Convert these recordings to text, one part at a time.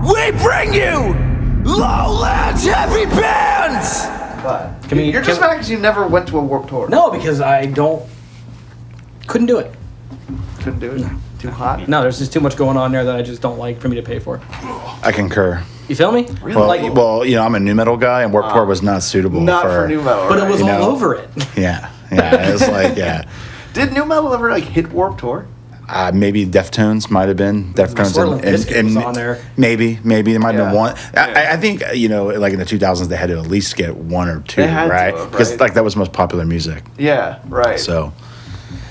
we bring you Lowlands Heavy Bands! But you're just mad because you never went to a Warped Tour. No, because I couldn't do it. Couldn't do it? No. Too hot? No, there's just too much going on there that I just don't like for me to pay for. I concur. You feel me? Really? Well, I'm a nu metal guy, and Warped Tour was not suitable for nu metal. But it was all over it. Yeah. It was like, yeah. Did nu metal ever hit Warped Tour? Maybe Deftones might have been. Deftones and on there. Maybe there might have been one. I think like in the 2000s they had to at least get one or two, right? Because that was the most popular music. Yeah, right. So.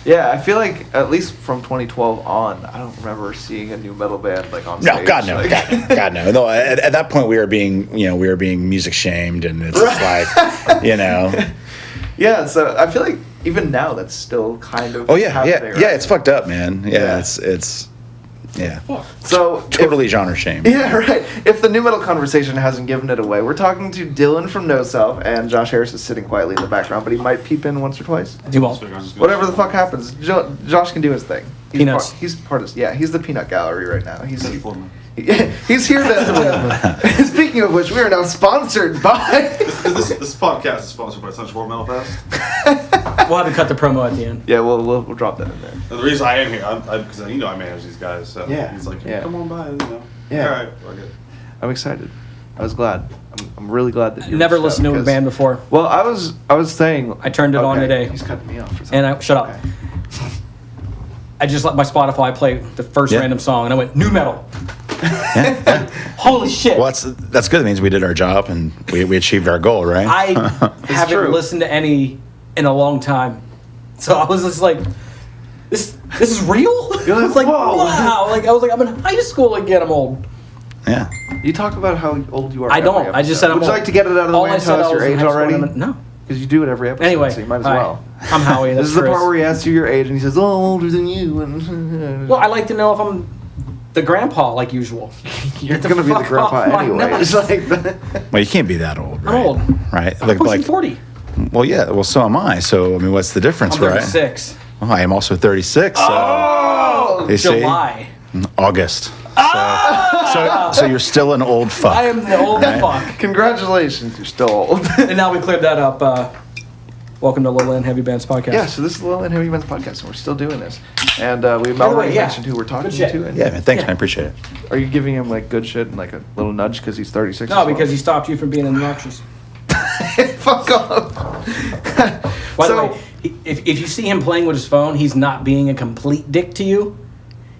Yeah, I feel like at least from 2012 on, I don't remember seeing a nu metal band on stage. No, God no, God no. No, at that point we were being music shamed, and it's just like, Yeah, so I feel like even now that's still kind of happening, yeah, it's fucked up, man. Yeah, it's so totally genre shame. Yeah, right. If the nu metal conversation hasn't given it away, we're talking to Dylan from Noself, and Josh Harris is sitting quietly in the background, but he might peep in once or twice. He won't. Whatever the fuck happens, Josh can do his thing. Peanuts. He's part of. Yeah, he's the peanut gallery right now. He's here to. Speaking of which, we are now sponsored by. This podcast is sponsored by Sunshine Metal Fest. We'll have to cut the promo at the end. Yeah, we'll drop that in there. And the reason I am here, because I manage these guys, so he's like, come on by, Yeah. All right, we're good. I'm excited. I was glad. I'm really glad that you never listened to a band before. Well, I was saying I turned it on today. He's cutting me off for something. And shut up. I just let my Spotify play the first random song, and I went, nu metal. Holy shit. Well, that's good. That means we did our job and we achieved our goal, right? I haven't listened to any in a long time. So I was just like, this is real? You're like, I was like, whoa. wow. I was like, I'm in high school again, I'm old. Yeah. You talk about how old you are. I don't. I just said I'm old. Would you like to get it out of the way and tell us your age already? No. Because you do it every episode, anyway, so you might as well. I'm Howie. This is the part where he asks you your age, and he says, "Oh, I'm older than you." And well, I like to know if I'm the grandpa, like usual. You're going to be the grandpa anyway. It's like well, you can't be that old, right? I'm old. Right? I'm pushing 40. Well, yeah. Well, so am I. So, I mean, what's the difference, I'm 36. right? Well, I am also 36. So, July. August. So you're still an old fuck. I am the old fuck. Congratulations, you're still old. And now we cleared that up. Welcome to Lowland Heavy Bands podcast. Yeah, so this is the Lowland Heavy Bands podcast, and we're still doing this. And we've already mentioned who we're talking to. And yeah, man. Thanks, man. I appreciate it. Are you giving him like good shit and like a little nudge because he's 36? No, because he stopped you from being obnoxious. Fuck off. By the way, if you see him playing with his phone, he's not being a complete dick to you.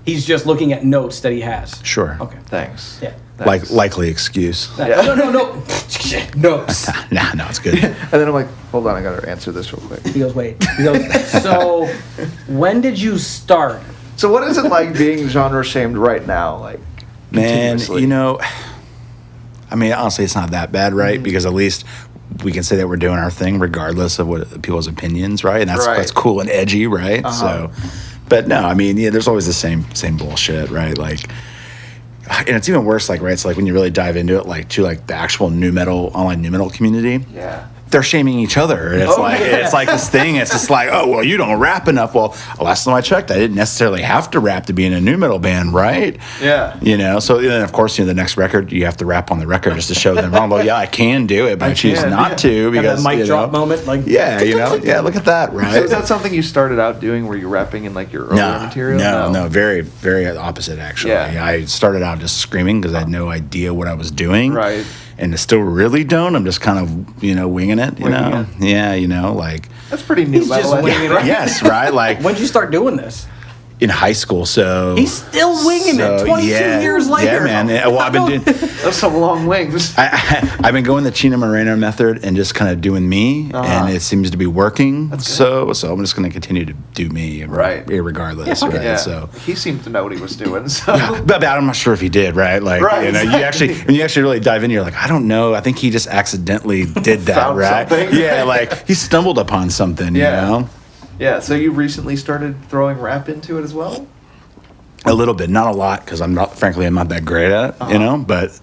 He's just looking at notes that he has. Sure. Okay. Thanks. Yeah. Like likely excuse. Yeah. No. Notes. No, it's good. And then I'm like, hold on, I gotta answer this real quick. He goes, wait. He goes, so when did you start? So what is it like being genre shamed right now? Like, man, I mean, honestly, it's not that bad, right? Mm-hmm. Because at least we can say that we're doing our thing regardless of what people's opinions, right? And that's cool and edgy, right? So, but no, I mean, there's always the same bullshit, right? Like, and it's even worse, like, right? It's like when you really dive into it, like to like the actual online nu metal community. Yeah. They're shaming each other, and it's like this thing. It's just like, oh well, you don't rap enough. Well, last time I checked, I didn't necessarily have to rap to be in a nu metal band, right? Yeah. So then of course, the next record you have to rap on the record just to show them, well, yeah, I can do it, but I choose not to because mic drop moment, like yeah, look at that, right? So is that something you started out doing? Were you rapping in like your earlier material? No, very, very opposite actually. Yeah. I started out just screaming because I had no idea what I was doing, right? And I still really don't. I'm just kind of, winging it, Yeah, like... That's pretty new. He's just winging it. Yes, right? Like... When'd you start doing this? In high school, so... He's still winging it 22 years later. Yeah, man. Well, I've been doing... That's some long wings. I've been going the Chino Moreno method and just kind of doing me, and it seems to be working. So I'm just going to continue to do me, right? Regardless, right? Yeah. So he seemed to know what he was doing. So. Yeah, but I'm not sure if he did, right? Like, when you actually really dive in, you're like, I don't know. I think he just accidentally did that, right? Something. Yeah, like he stumbled upon something, you know. Yeah. So you recently started throwing rap into it as well. A little bit, not a lot, because I'm not that great at it, But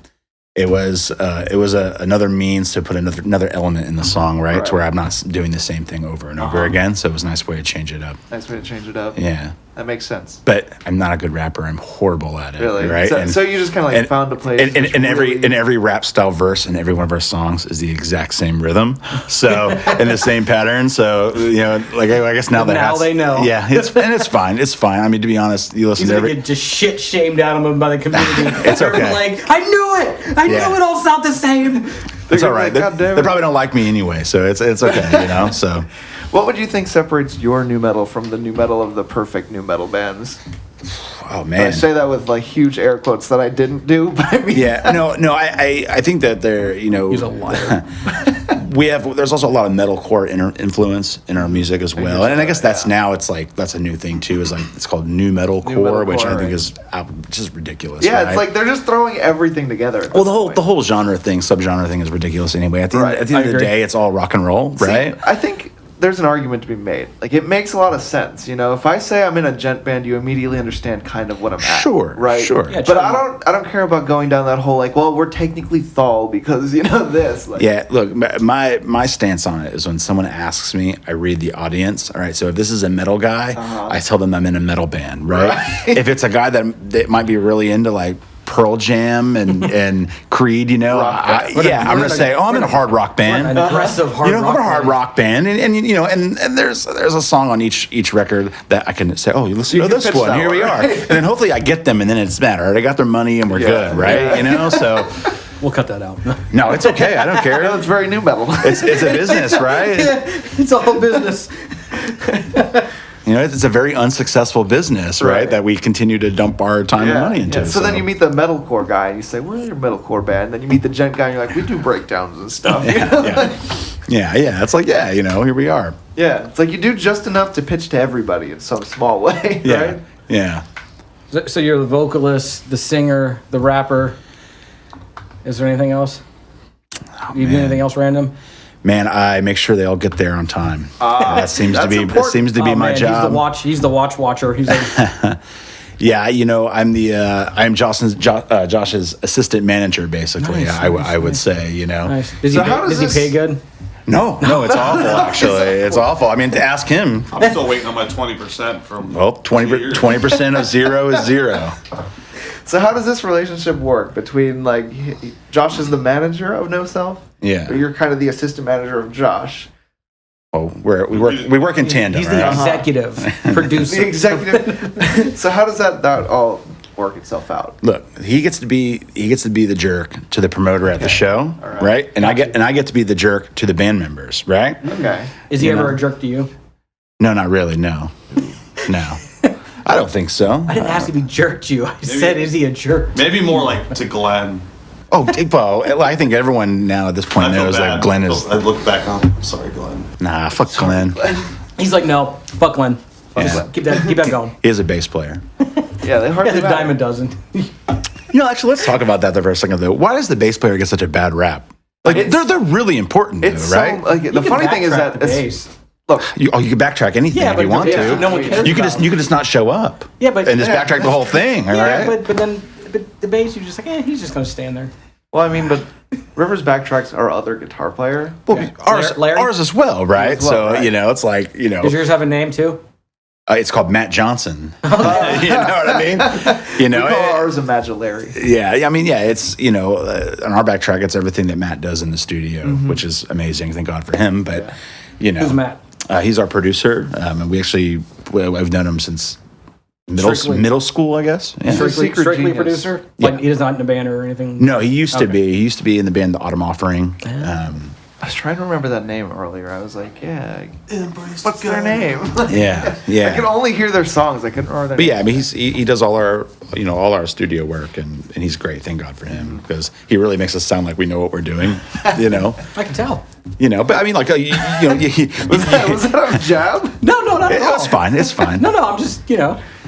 it was another means to put another element in the song, right? To where I'm not doing the same thing over and over again. So it was a nice way to change it up. Nice way to change it up. Yeah. that makes sense. But I'm not a good rapper. I'm horrible at it. Really? Right? So you just kind of like found a place. And every rap style verse in every one of our songs is the exact same rhythm. So in the same pattern. So like I guess now they know. Yeah, it's fine. It's fine. I mean, to be honest, you listen He's to gonna every. get just shit shamed out of him by the community. It's okay. Like, I knew it. I knew it all sounded the same. It's all right. Like, they probably don't like me anyway, so it's okay. So. What would you think separates your new metal from the new metal of the perfect new metal bands? Oh man! I say that with like huge air quotes that I didn't do, but I mean, I think that they're He's a liar. There's also a lot of metalcore influence in our music as well, and I guess that's now it's like that's a new thing too. Is like it's called new metalcore, which I think is just ridiculous. Yeah, right? it's like they're just throwing everything together. Well, the whole subgenre thing is ridiculous anyway. At the end of the day, it's all rock and roll, right? I think there's an argument to be made. Like, it makes a lot of sense. If I say I'm in a gent band, you immediately understand kind of what I'm at. Sure, right? Sure. Yeah, but I don't care about going down that whole like, well, we're technically Thal because this. Like, yeah, look, my stance on it is when someone asks me, I read the audience. All right, so if this is a metal guy, I tell them I'm in a metal band, right? If it's a guy that might be really into like Pearl Jam and Creed, I'm gonna say, I'm in a hard rock band, an aggressive hard rock. I'm in a hard rock band, and there's a song on each record that I can say, oh, you listen to this one, here we are, and then hopefully I get them, and then it's matter. Right? I got their money, and we're good, right? So. We'll cut that out. No, it's okay. I don't care. No, it's very new metal. It's a business, right? It's all business. It's a very unsuccessful business, right? That we continue to dump our time and money into. Yeah. So then you meet the metalcore guy, and you say, "We're your metalcore band." And then you meet the gent guy, and you're like, "We do breakdowns and stuff." Yeah. It's like, here we are. Yeah, it's like you do just enough to pitch to everybody in some small way, right? Yeah. So you're the vocalist, the singer, the rapper. Is there anything else? You do anything else random? Man, I make sure they all get there on time. That seems to be my job. He's the watcher. He's like, yeah, I'm Josh's assistant manager, basically. Nice, I would say, Nice. Does he pay good? No, it's awful. Actually, it's awful. I mean, to ask him. I'm still waiting on my 20% from. Well, 20% of zero is zero. So how does this relationship work between like Josh is the manager of Noself? Yeah. Or you're kind of the assistant manager of Josh. Oh, we work in tandem. He's right? the executive producer. The executive. So how does that all work itself out? Look, he gets to be the jerk to the promoter at the show, right? And I get to be the jerk to the band members, right? Okay. Is he ever a jerk to you? No, not really. No. I don't think so. I didn't ask if he jerked you. I said, is he a jerk? Maybe more like to Glenn. Oh, well, I think everyone now at this point knows that Glenn is. I look back on. Sorry, Glenn. Nah, fuck Glenn. He's like, no, fuck Glenn. Yeah. Keep that going. He is a bass player. Yeah, they hardly The diamond doesn't. Actually, let's talk about that for a second, though. Why does the bass player get such a bad rap? Like, they're really important, though, right? The funny thing is that look, you can backtrack anything if you want to. No one cares. You can just not show up. Yeah, but and just backtrack the whole thing. All right. But then the bass, you're just like, he's just gonna stand there. Well, I mean, but Rivers backtracks our other guitar player. Well, ours as well, right? So it's like Does yours have a name too? It's called Matt Johnson. You know what I mean? We call ours Imaginary. Yeah. I mean, it's on our backtrack, it's everything that Matt does in the studio, which is amazing. Thank God for him. But who's Matt? He's our producer, and I've known him since middle school, I guess. Yeah. Strictly producer. Like he is not in a band or anything. No, he used to be. He used to be in the band The Autumn Offering. I was trying to remember that name earlier. I was like, what's their name? Yeah. I can only hear their songs. I couldn't remember their name. But I mean, he does all our studio work, and he's great. Thank God for him, because he really makes us sound like we know what we're doing. I can tell. But I mean, like was that a jab? No, not at all. It's fine. It's fine. No, I'm just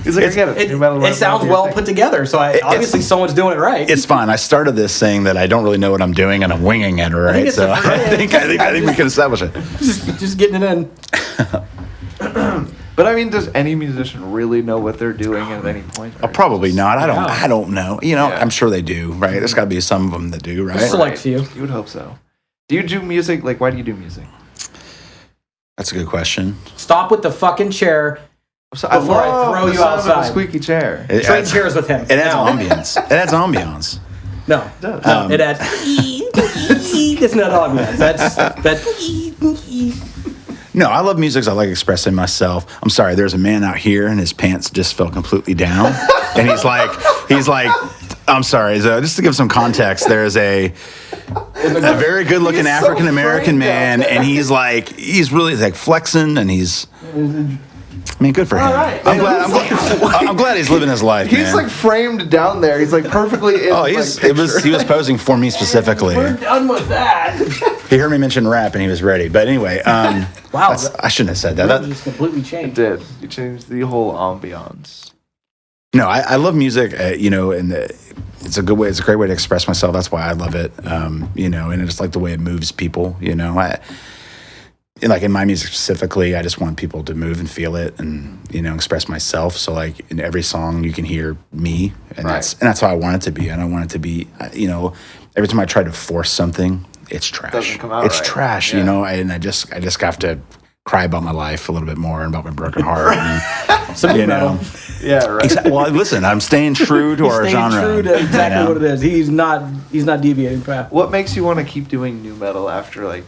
He's like, I get it. It sounds well put together, so obviously someone's doing it right. It's fine. I started this saying that I don't really know what I'm doing, and I'm winging it, right? I think we can establish it. Just getting it in. But I mean, does any musician really know what they're doing at any point? Probably not. I don't know. I'm sure they do, right? There's got to be some of them that do, right? Select few. You would hope so. Do you do music? Like, why do you do music? That's a good question. Stop with the fucking chair. So I Before I love throw the you sound of a outside. squeaky chair. It Trade adds- chairs with him. It adds Now. ambience. It adds ambience. No, it adds. It's not ambiance. That's. No, I love music 'cause I like expressing myself. I'm sorry, there's a man out here and his pants just fell completely down. And he's like, I'm sorry. So just to give some context, there's a very good looking He's so African American framed man, out there. and he's really like flexing, and he's. I mean, good for him. right. I'm glad he's living his life. He's man. like framed down there. He's like perfectly in. Oh, like, he was posing for me specifically. We're done with that. He heard me mention rap and he was ready. But anyway, Wow, I shouldn't have said that. That just completely changed. did. You changed the whole ambiance. No, I love music. And it's a good way. It's a great way to express myself. That's why I love it. And I just like the way it moves people. Like in my music specifically, I just want people to move and feel it, and express myself. So like in every song, you can hear me, and that's how I want it to be. And I want it to be, every time I try to force something, it's trash. Doesn't come out it's right. trash, Yeah. And I just have to cry about my life a little bit more and about my broken heart. And, Some new metal. Yeah, right. Well, listen, I'm staying true to our Staying genre. true to exactly you know? what it is. He's not deviating from that. What makes you want to keep doing new metal after like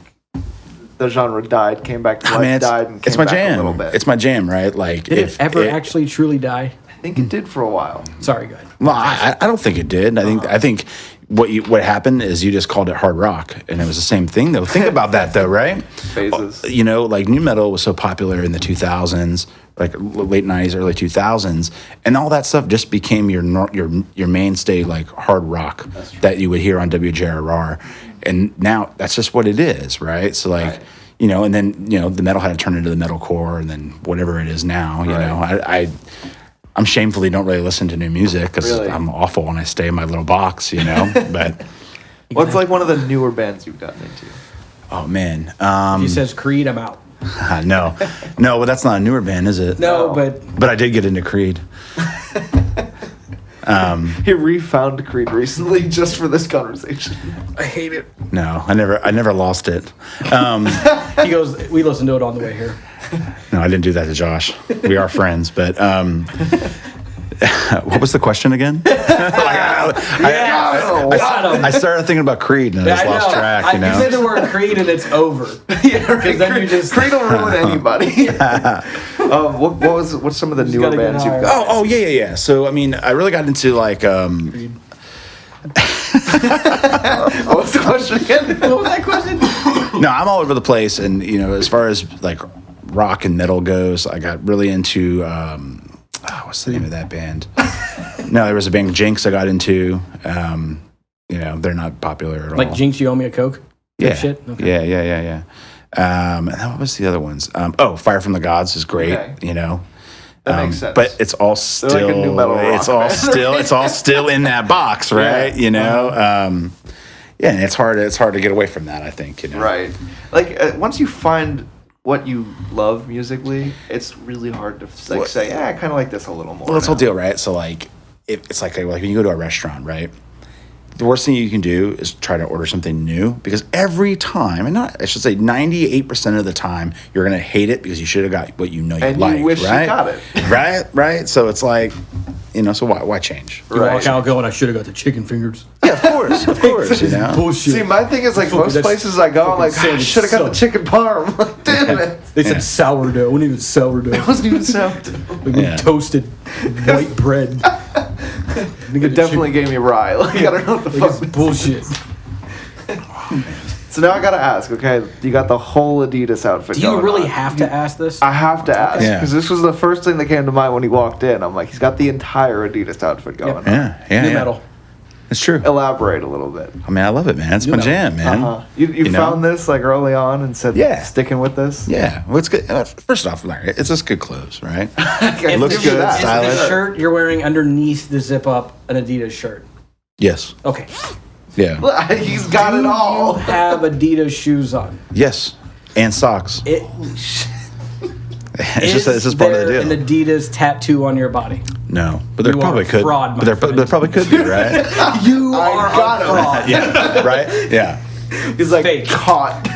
the genre died, came back to life, Man, died, and came it's my back jam. a little bit? It's my jam, right? Like, Did it ever actually truly die? I think it did for a while. Sorry, go ahead. Well, I don't think it did. I think what happened is you just called it hard rock, and it was the same thing though. Think about that though, right? Phases. Like new metal was so popular in the 2000s, like late 90s, early 2000s, and all that stuff just became your mainstay, like hard rock that you would hear on WJRR, and now that's just what it is, right? So like. Right. And then the metal had to turn into the metalcore, and then whatever it is now. I'm shamefully don't really listen to new music because Really? I'm awful when I stay in my little box, But What's like one of the newer bands you've gotten into? oh man, If he says Creed, I'm out. no, but that's not a newer band, is it? No, but But I did get into Creed. He refound Creed recently just for this conversation. I hate it. No, I never lost it. He goes, we listened to it on the way here. No, I didn't do that to Josh. We are friends, but what was the question again? I started thinking about Creed and I just lost track. You say the word Creed and it's over. Yeah, right. Because then you just Creed will ruin anybody. What's some of the newer gotta get bands you've higher. got? Oh yeah. So I mean, I really got into like Creed. What's the question again? What was that question? no, I'm all over the place, and as far as like rock and metal goes, I got really into what's the name of that band? No, there was a band Jinx I got into. They're not popular at all. Like Jinx, you owe me a Coke? Yeah. Shit? Okay. Yeah. And then what was the other ones? Fire from the Gods is great. Okay. That makes sense. But it's all still like a new metal rock it's all band. it's all still in that box, right? And it's hard to get away from that, I think. Right. Like once you find what you love musically, it's really hard to say, I kind of like this a little more. Well, that's the now." whole deal, right? So like, it's like when you go to a restaurant, right? The worst thing you can do is try to order something new, because every time, I should say 98% of the time, you're gonna hate it because you should have got what you And like, you wish right? you got it. right. So it's like, so why change? You walk out going, I should have got the chicken fingers. Yeah, of course. Bullshit. See, my thing is like Fucking- most that's places I go, I'm like, I sandwich should have got the sucks. chicken parm. I'm like, damn it. They said sourdough. It wasn't even sourdough. It wasn't even sound. Like we Yeah. toasted white bread. It definitely gave me rye. Like, I don't know what the Like, fuck. it's bullshit. So now I gotta ask, okay? You got the whole Adidas outfit Do you going really on. have to ask this? I have to ask, Yeah. because this was the first thing that came to mind when he walked in. I'm like, he's got the entire Adidas outfit going on. Yeah. New metal. It's true. Elaborate a little bit. I mean, I love it, man. It's my metal. jam, man. You know? found this like early on and said, Yeah. sticking with this? Yeah. Well, it's good. First off, Larry, it's just good clothes, right? Okay, It looks give you good, that. Is stylish. the shirt you're wearing underneath the zip up an Adidas shirt? Yes. Okay. Yeah. He's got it all. You have Adidas shoes on. Yes. And socks. It, It's just part of the there deal. an Adidas tattoo on your body? No, but there You probably are a could. fraud, but there my probably could be, right? You I are got a him. fraud. Yeah. Right. Yeah. He's like, Fake. caught.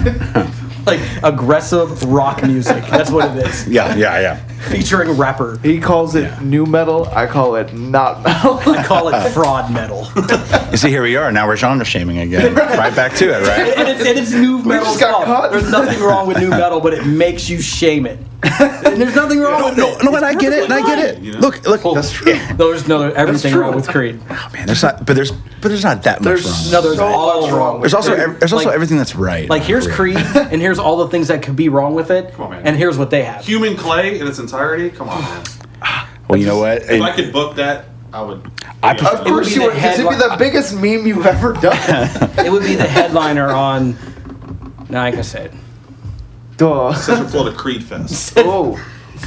Like aggressive rock music. That's what it is. Yeah. featuring rapper. He calls it new metal. I call it not metal. I call it fraud metal. You see, here we are. Now we're genre shaming again. Right back to it, right? And it's new metal. just got caught. There's nothing wrong with new metal, but it makes you shame it. And there's nothing wrong with it. No, and I get it, and I get it. You know? Look. That's true. There's everything wrong with Creed. Oh, man, there's not, but there's not that much wrong. No, there's So all much wrong. There's also Like- everything that's right. Like here's Creed, and here's all the things that could be wrong with it, Come on, man. and here's what they have. Human Clay in its entirety. Come on, man. Well, you know what? If I could book that, I would. I be prefer- Of It would course be you the would, because it'd be the biggest meme you've ever done. It would be the headliner on. Now I can say it. Duh. Central Florida Creed Fest. Oh.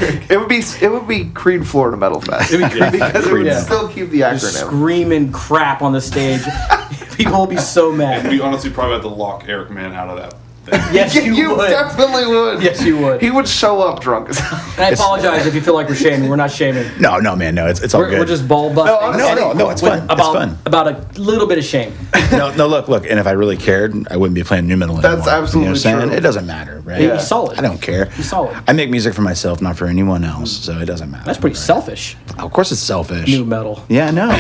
It would be Creed Florida Metal Fest. It'd be Creed. Because it would Yeah. still keep the acronym. Just screaming crap on the stage. People will be so mad. We honestly probably have to lock Eric Mann out of that thing. Yes, you would. definitely would. Yes, you would. He would show up drunk as hell. And I apologize if you feel like we're shaming. We're not shaming. no, man, no, it's all good. We're just ball busting. No, it's fun. About, It's fun. About a little bit of shame. No, look, and if I really cared, I wouldn't be playing new metal anymore. That's absolutely you know what I'm saying? true. It doesn't matter, right? Yeah. He's solid. I don't care. He's solid. I make music for myself, not for anyone else, so it doesn't matter. That's pretty selfish. Of course, it's selfish. New metal. Yeah, I know.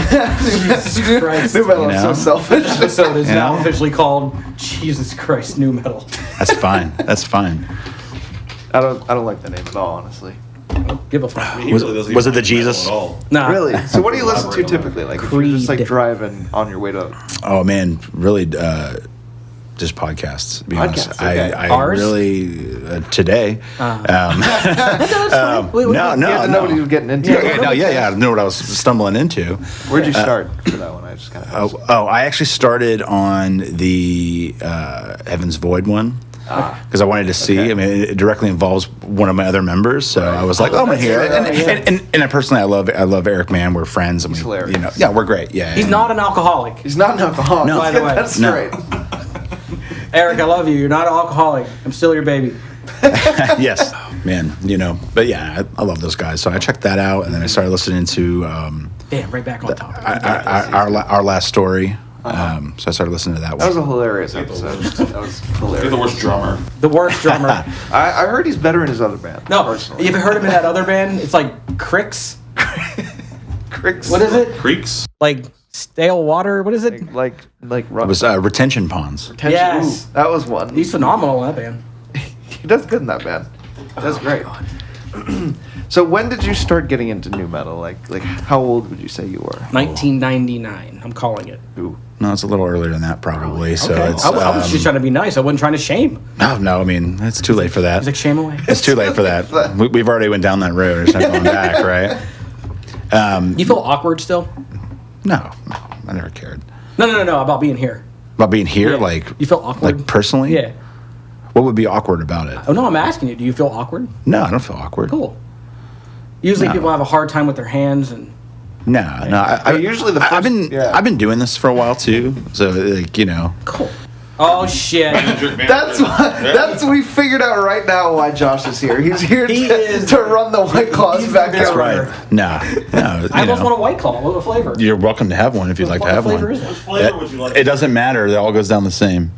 Jesus Christ. New metal You is know? so selfish. This episode is You now know? officially called Jesus Christ New Metal. That's fine. That's fine. I don't like the name at all, honestly. Give a fuck. He Was- really doesn't was even it the like metal Jesus? at all. Nah. Really? So what do you listen to Elaborate on that. typically? Like if you're just like Creed. driving on your way to Oh man, really, just podcasts. To be honest, Podcasts, okay. I Ours? really today. Wait, you had to know what he was getting into. I knew what I was stumbling into. Where'd you start for that one? I just kind of I actually started on the Heaven's Void one. Because I wanted to see. Okay. I mean, it directly involves one of my other members, so I was like, "Oh, I'm gonna hear it." And I personally, I love Eric Mann. We're friends. And He's we, hilarious. you know, yeah, we're great. Yeah, He's and- not an alcoholic. He's not an alcoholic. No. By the way. That's No. great. Eric, I love you. You're not an alcoholic. I'm still your baby. Yes, man. You know, but yeah, I love those guys. So I checked that out, and then I started listening to Damn, right back on topic. our last story. So I started listening to that That was one. a hilarious episode. That was You're hilarious. the worst drummer. The worst drummer. I heard he's better in his other band. No, personally. you ever heard him in that other band? It's like Cricks. Cricks. What is it? Creeks? Like stale water? What is it? Like It was retention ponds. tension. Yes. Ooh, that was one. He's phenomenal in that band. He does good in that band. That's great. So when did you start getting into new metal? Like how old would you say you were? 1999. I'm calling it. Ooh. No, it's a little earlier than that, probably. So Okay. it's I was just trying to be nice. I wasn't trying to shame. no. I mean, it's too late for that. He's like, shame away. It's too late for that. We've already went down that road. There's no going back, right? You feel awkward still? No, I never cared No. About being here. about being here. Yeah. Like You feel awkward? like personally. Yeah. What would be awkward about it? Oh, no, I'm asking you. Do you feel awkward? No, I don't feel awkward. Cool. Usually No. people have a hard time with their hands and... No. Usually the I've first- been I've been doing this for a while too. So like Cool. Oh, shit. That's we figured out right now why Josh is here. He's here He to, is- to run the White Claws he's back the best out. runner. No. I almost want a White Claw. What flavor? You're welcome to have one if you'd like to What have flavor one. is it? Which flavor would you like? It doesn't matter. It all goes down the same.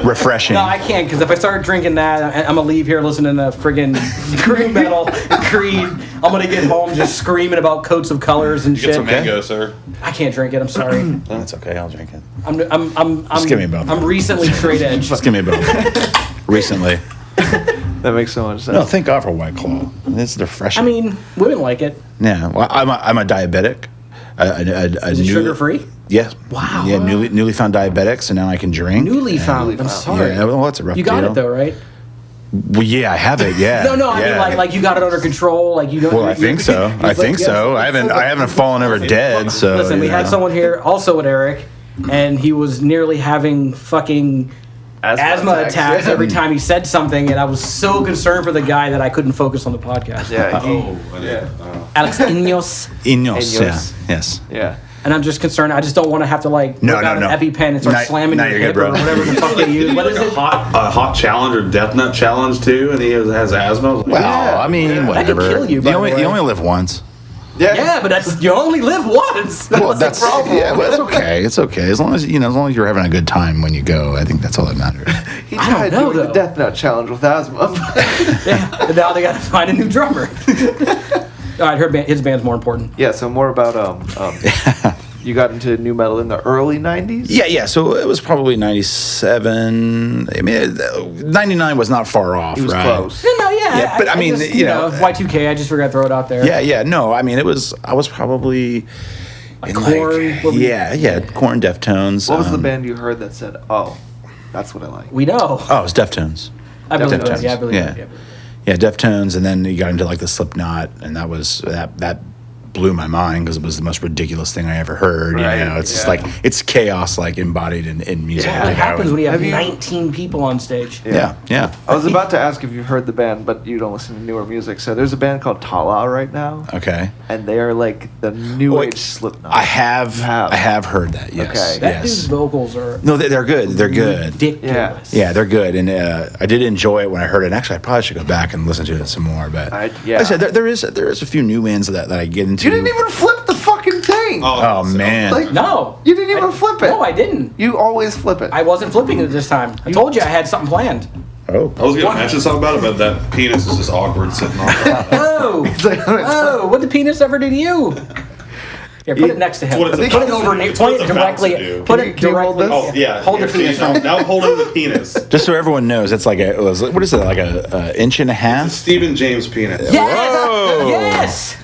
Refreshing. No, I can't, because if I start drinking that, I'm going to leave here listening to friggin' Creed metal, Creed. I'm going to get home just screaming about coats of colors and Get shit. some mango, sir. I can't drink it. I'm sorry. That's okay. I'll drink it. I'm Just give me both. I'm recently straight edge. Just give me both. Recently. That makes so much sense. No, thank God for White Claw. It's refreshing. I mean, women like it. Yeah. Well, I'm a diabetic. Is it sugar free? Yes. Wow. Yeah. Newly found diabetic, so now I can drink. Newly found. I'm found. sorry. Yeah. Well, that's a rough You got deal. it though, right? Well, yeah, I have it. Yeah. No, I yeah. mean like you got it under control. Like you don't. Well, I think so. I think so. I haven't fallen over dead. So Listen, we you had know. someone here also with Eric, and he was nearly having fucking asthma attacks every time he said something, and I was so concerned for the guy that I couldn't focus on the podcast. Yeah. Alex Inos, Inos. Yeah. Inos. Yes. Yeah. and I'm just concerned. I just don't want to have to like No, whip out no. an EpiPen and start No, slamming no, your you're hip good, or bro. whatever the fuck they use. What is a it? hot challenge or death nut challenge too, and he has asthma. Well, I mean, That could whatever. kill you, by the way. You only live once. Yeah, but you only live once. Well, that's the problem. Yeah, well, it's okay. It's okay as long as you're having a good time when you go. I think that's all that matters. He died doing the Death Nut Challenge with asthma. Yeah, and now they got to find a new drummer. All right, his band's more important. Yeah, so more about you got into nu metal in the early 90s? Yeah. So it was probably 97. I mean, 99 was not far off, He was right? close. No, yeah. But I mean, just, you know, Y2K. I just forgot to throw it out there. Yeah. No, I mean, I was probably Like Korn. Korn, Deftones. What was the band you heard that said, "Oh, that's what I like"? We know. Oh, it was Deftones. I believe Deftones. it. Yeah, I believe it. Yeah. Yeah. Yeah, Deftones, and then you got into like the Slipknot, and that blew my mind because it was the most ridiculous thing I ever heard. Right, You know, it's just like it's chaos, like embodied in music. Yeah, What you know, happens when you have Have you- 19 people on stage? Yeah. I was about to ask if you've heard the band, but you don't listen to newer music. So there's a band called Tala right now, Okay. and they are like the new Wait, age Slipknot. I have You have. I have heard that. Yes. Okay. That dude's Yes. vocals are No, they're good. They're good. ridiculous. Yeah, they're good, and I did enjoy it when I heard it. And actually, I probably should go back and listen to it some more. But yeah. like I said, there is a few new bands that I get into. You didn't even flip the fucking thing. Oh man. Like, No. You didn't even flip it. No, I didn't. You always flip it. I wasn't flipping it this time. I told you I had something planned. Oh. I was gonna mention something about it, but that penis is just awkward sitting on it. Oh, oh, what did penis ever do to you? Here, put it next to him. What is it? Put it over Nate. It's Point what it it's about to directly. do. Put Can it you hold directly. this? Oh yeah. Hold the Here, penis. see, now I'm holding the penis. Just so everyone knows, it's like what is it, like a inch and a half? Stephen James penis. Yes. Whoa. Yes.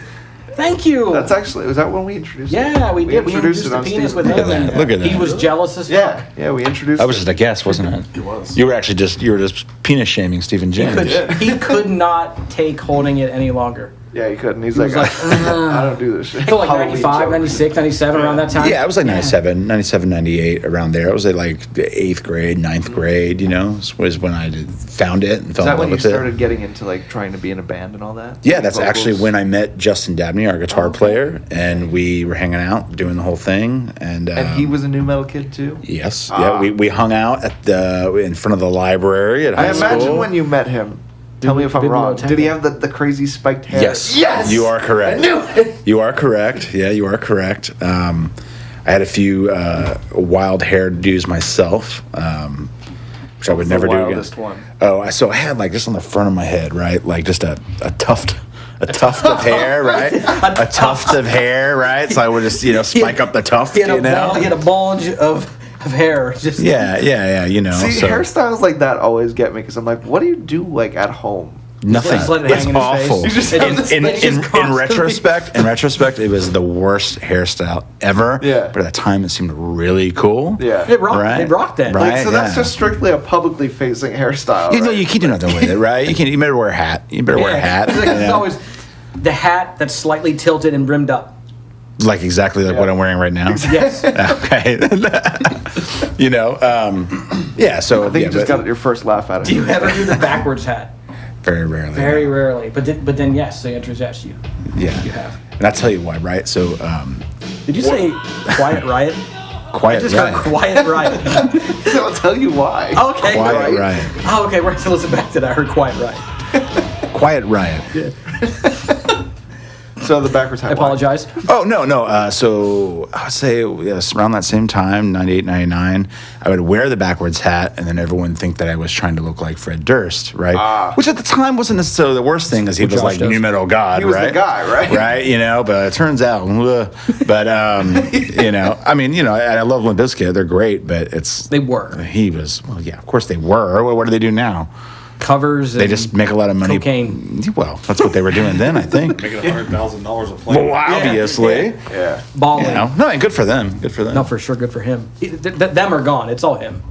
Thank you. That's actually, was that when we introduced it? Yeah, we did. We introduced it the on penis Steve. with him, Look at and that. Look at he that. was jealous as fuck. Yeah, we introduced That was it. just a guess, wasn't it? It was. You were just penis shaming Stephen James. He could not take holding it any longer. Yeah, he couldn't. He's was like, like, I don't do this shit. I feel like Halloween 95, joke. 96, 97, around that time. Yeah, it was like 97, 98, around there. It was like the 8th grade, 9th grade, you know, was when I found it and fell Is that in when love you with started it. getting into like trying to be in a band and all that? Yeah, that's Vocals? actually when I met Justin Dabney, our guitar player, and we were hanging out, doing the whole thing. And And he was a new metal kid too? Yes, Ah. yeah, we hung out in front of the library at high I imagine school. when you met him, tell me if I'm wrong, Biblioteca. did he have the crazy spiked hair? Yes. Yes! You are correct. I knew it! You are correct. Yeah, you are correct. I had a few wild hairdos myself, which I would the never do again. wildest one? Oh, so I had like just on the front of my head, right? Like just a tuft of hair, right? A tuft of hair, right? So I would just spike up the tuft, He had, you know? he had a bulge of hair. Just Yeah, you know. See, so hairstyles like that always get me because I'm like, what do you do like at home? nothing. Just let it It's hang in his awful. face. You just It have is- this in, thing it's just in constantly- retrospect, it was the worst hairstyle ever. Yeah. But at the time, it seemed really cool. Yeah. It rocked. Right. It rocked that. Right. Like, so that's yeah. just strictly a publicly facing hairstyle. You know, right? you can't do nothing with it, right? You better wear a hat. You better wear a hat. It's, like, you it's know? always the hat that's slightly tilted and brimmed up. like exactly like Yeah. what I'm wearing right now. Yes. Okay. Yeah. So I think yeah, you just but got your first laugh out of Do you it. ever do the backwards hat? very rarely. Very rarely. But then yes, the answer is yes. You Yeah. have. And I'll tell you why, right? So, Did you say quiet riot? quiet Just riot. got quiet riot. So I'll tell you why. Okay. Quiet right. riot. Oh, okay. We're to listen back to that. I heard quiet riot. Quiet riot. So the backwards hat. I apologize. Oh, no. So I would say yes, around that same time, 98, 99, I would wear the backwards hat, and then everyone would think that I was trying to look like Fred Durst, right? Ah. Which at the time wasn't necessarily the worst thing, because he was Josh like does. nu metal god, He was the right? guy, right? Right, but it turns out, but I mean, I love Limp Bizkit, they're great, but They were he was, well, yeah, of course they were. What do they do now? covers. They just make a lot of money. Cocaine. Well, that's what they were doing then, I think. Making $100,000 a plane. Well, obviously. Yeah. balling. No, and good for them. Good for them. No, for sure. Good for him. Them are gone. It's all him.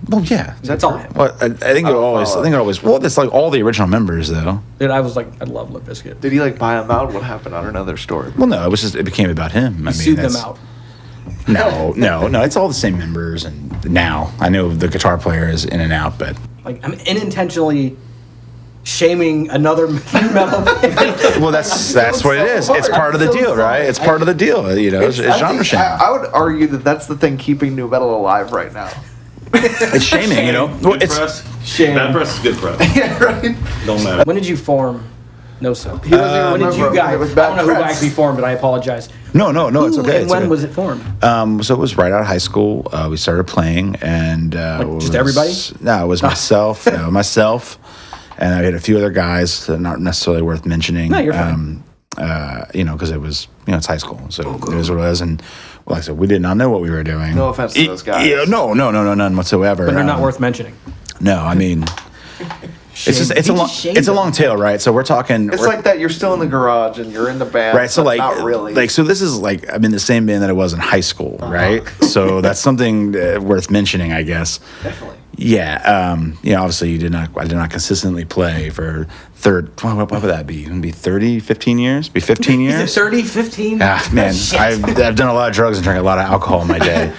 Well, yeah. It's all him. Well, I think it always. Well, it's like all the original members, though. Dude, I was like, I love Limp Bizkit. Did he like buy him out? What happened? I don't know their story. Well, no, it became about him. I mean, Sued them out. No, it's all the same members. And now I know the guitar player is in and out, but Like I'm unintentionally shaming another metal band. well, that's what it is. It's part of the deal, right? It's part of the deal. It's I genre think- shaming. I would argue that that's the thing keeping new metal alive right now. It's shaming, Well, Good it's press. Shame. Bad press is good press. Yeah, right. Don't matter. When did you form Noself. He doesn't even When did remember you him. guys? It was I bad don't know who press. actually formed it. I apologize. No, it's Who okay. and It's when okay. was it formed? So it was right out of high school. We started playing, and Just everybody? No, it was myself. And I had a few other guys that are not necessarily worth mentioning. No, you're fine. Because it was, it's high school, so it was what it was. And like I said, we did not know what we were doing. No offense to those guys. Yeah, no, none whatsoever. But they're not worth mentioning. No, I mean, it's a long tail, right? So we're talking. It's like that. You're still in the garage and you're in the band, right. So but like, not really. so this is like I'm in the same band that I was in high school, right? So that's something worth mentioning, I guess. Definitely. Yeah. Obviously, I did not consistently play for what would that be? It would be 30, 15 years? Be 15 Is years? it 30, 15? Ah, man, I've done a lot of drugs and drank a lot of alcohol in my day.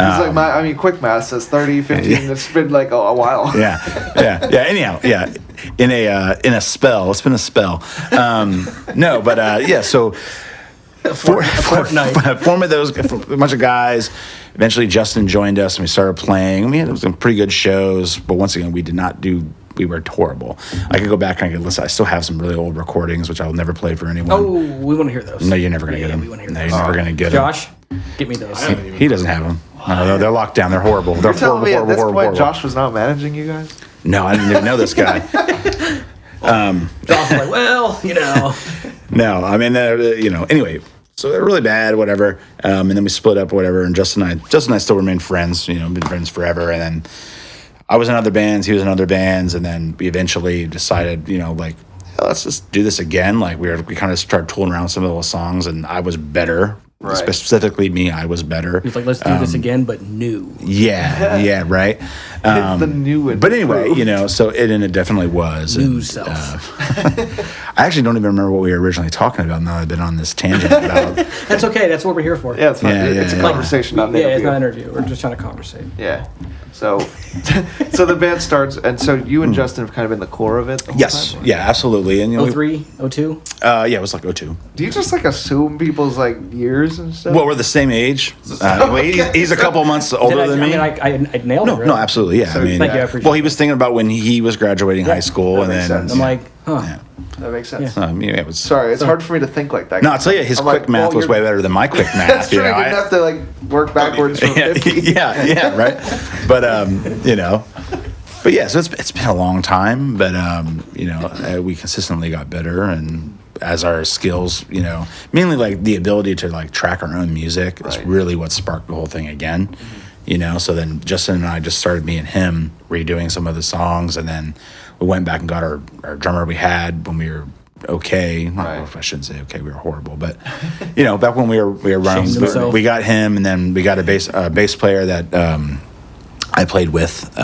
It's like quick math says 30, 15. It's been like a while. Yeah. Anyhow, yeah. In a spell. It's been a spell. So formed those a bunch of guys. Eventually, Justin joined us, and we started playing. We had some pretty good shows, but once again, we were horrible. I could go back and I could listen. I still have some really old recordings, which I will never play for anyone. Oh, we want to hear those. No, you're never going to get them. We want to hear No, those. you're never going to get them. Josh, get me those. He doesn't have them. No, they're locked down. They're horrible. They're You're telling me at this point horrible. Josh was not managing you guys? No, I didn't even know this guy. Josh was like, well. No, I mean, anyway, so they're really bad, whatever. And then we split up, whatever. And Justin and I still remain friends, been friends forever. And then I was in other bands, he was in other bands. And then we eventually decided, let's just do this again. Like we kind of started tooling around some of those songs, and I was better. Right. Specifically me, I was better. He's like, let's do this again, but new. Yeah, right. It's the new and But anyway, improved. so it definitely was. New self. I actually don't even remember what we were originally talking about now that I've been on this tangent about. That's okay. That's what we're here for. Yeah, it's fine. Yeah, It's a yeah. conversation, not an Yeah, interview. it's not an interview. We're just trying to conversate. Yeah. So, so the band starts, and so you and Justin have kind of been the core of it. The whole Yes, time? yeah, absolutely. And 03, 02? it was like 02. Do you just assume people's years and stuff? Well, we're the same age. He's a couple months older than me. I nailed it. Really. No, absolutely, yeah. So- Thank you, I appreciate well, he was thinking about when he was graduating high school, that and makes then sense. I'm like, huh. yeah. That makes sense. It was. Sorry, it's hard for me to think like that. No, I'll tell you, his I'm quick like, math well, was you're- way better than my quick math. That's true. you know, I didn't have to work backwards from 50. yeah, right. But but yeah, so it's been a long time, but we consistently got better, and as our skills, mainly like the ability to like track our own music is Right. really what sparked the whole thing again. So then Justin and I just started, me and him, redoing some of the songs, and then we went back and got our drummer we had when we were okay. Right. I shouldn't say okay, we were horrible, but back when we were running, Shamed himself. we got him, and then we got a bass player that I played with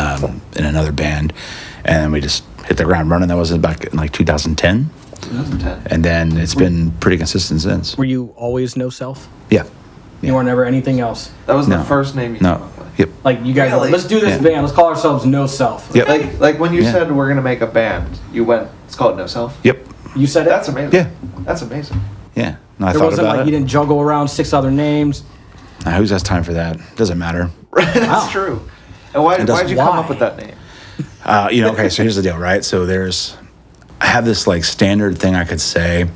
in another band, and then we just hit the ground running. That was back in like 2010, 2010. and then it's been pretty consistent since. Were you always Noself? Yeah. You weren't ever anything else? That was the No. first name you came No. up with. Yep. Like, you guys were like, Really? let's do this Yeah. band. Let's call ourselves Noself. Yep. Like when you Yeah. said we're gonna make a band, you went. It's called Noself. Yep. You said it? That's amazing. Yeah. That's amazing. Yeah. No, I There thought wasn't about like it. you didn't juggle around 6 other names. Nah, who's has time for that? Doesn't matter. That's Wow. true. And why'd you come Why? up with that name? Okay, so here's the deal, right? So I have this like standard thing I could say.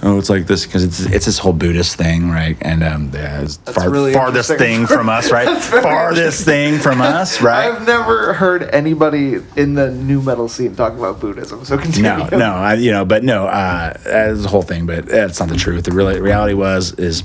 Oh, it's like this because it's this whole Buddhist thing, right? And it's really farthest interesting. thing from us, right? Farthest thing from us, right? I've never heard anybody in the new metal scene talk about Buddhism. So continue. No, that's the whole thing, but that's not the truth. The reality is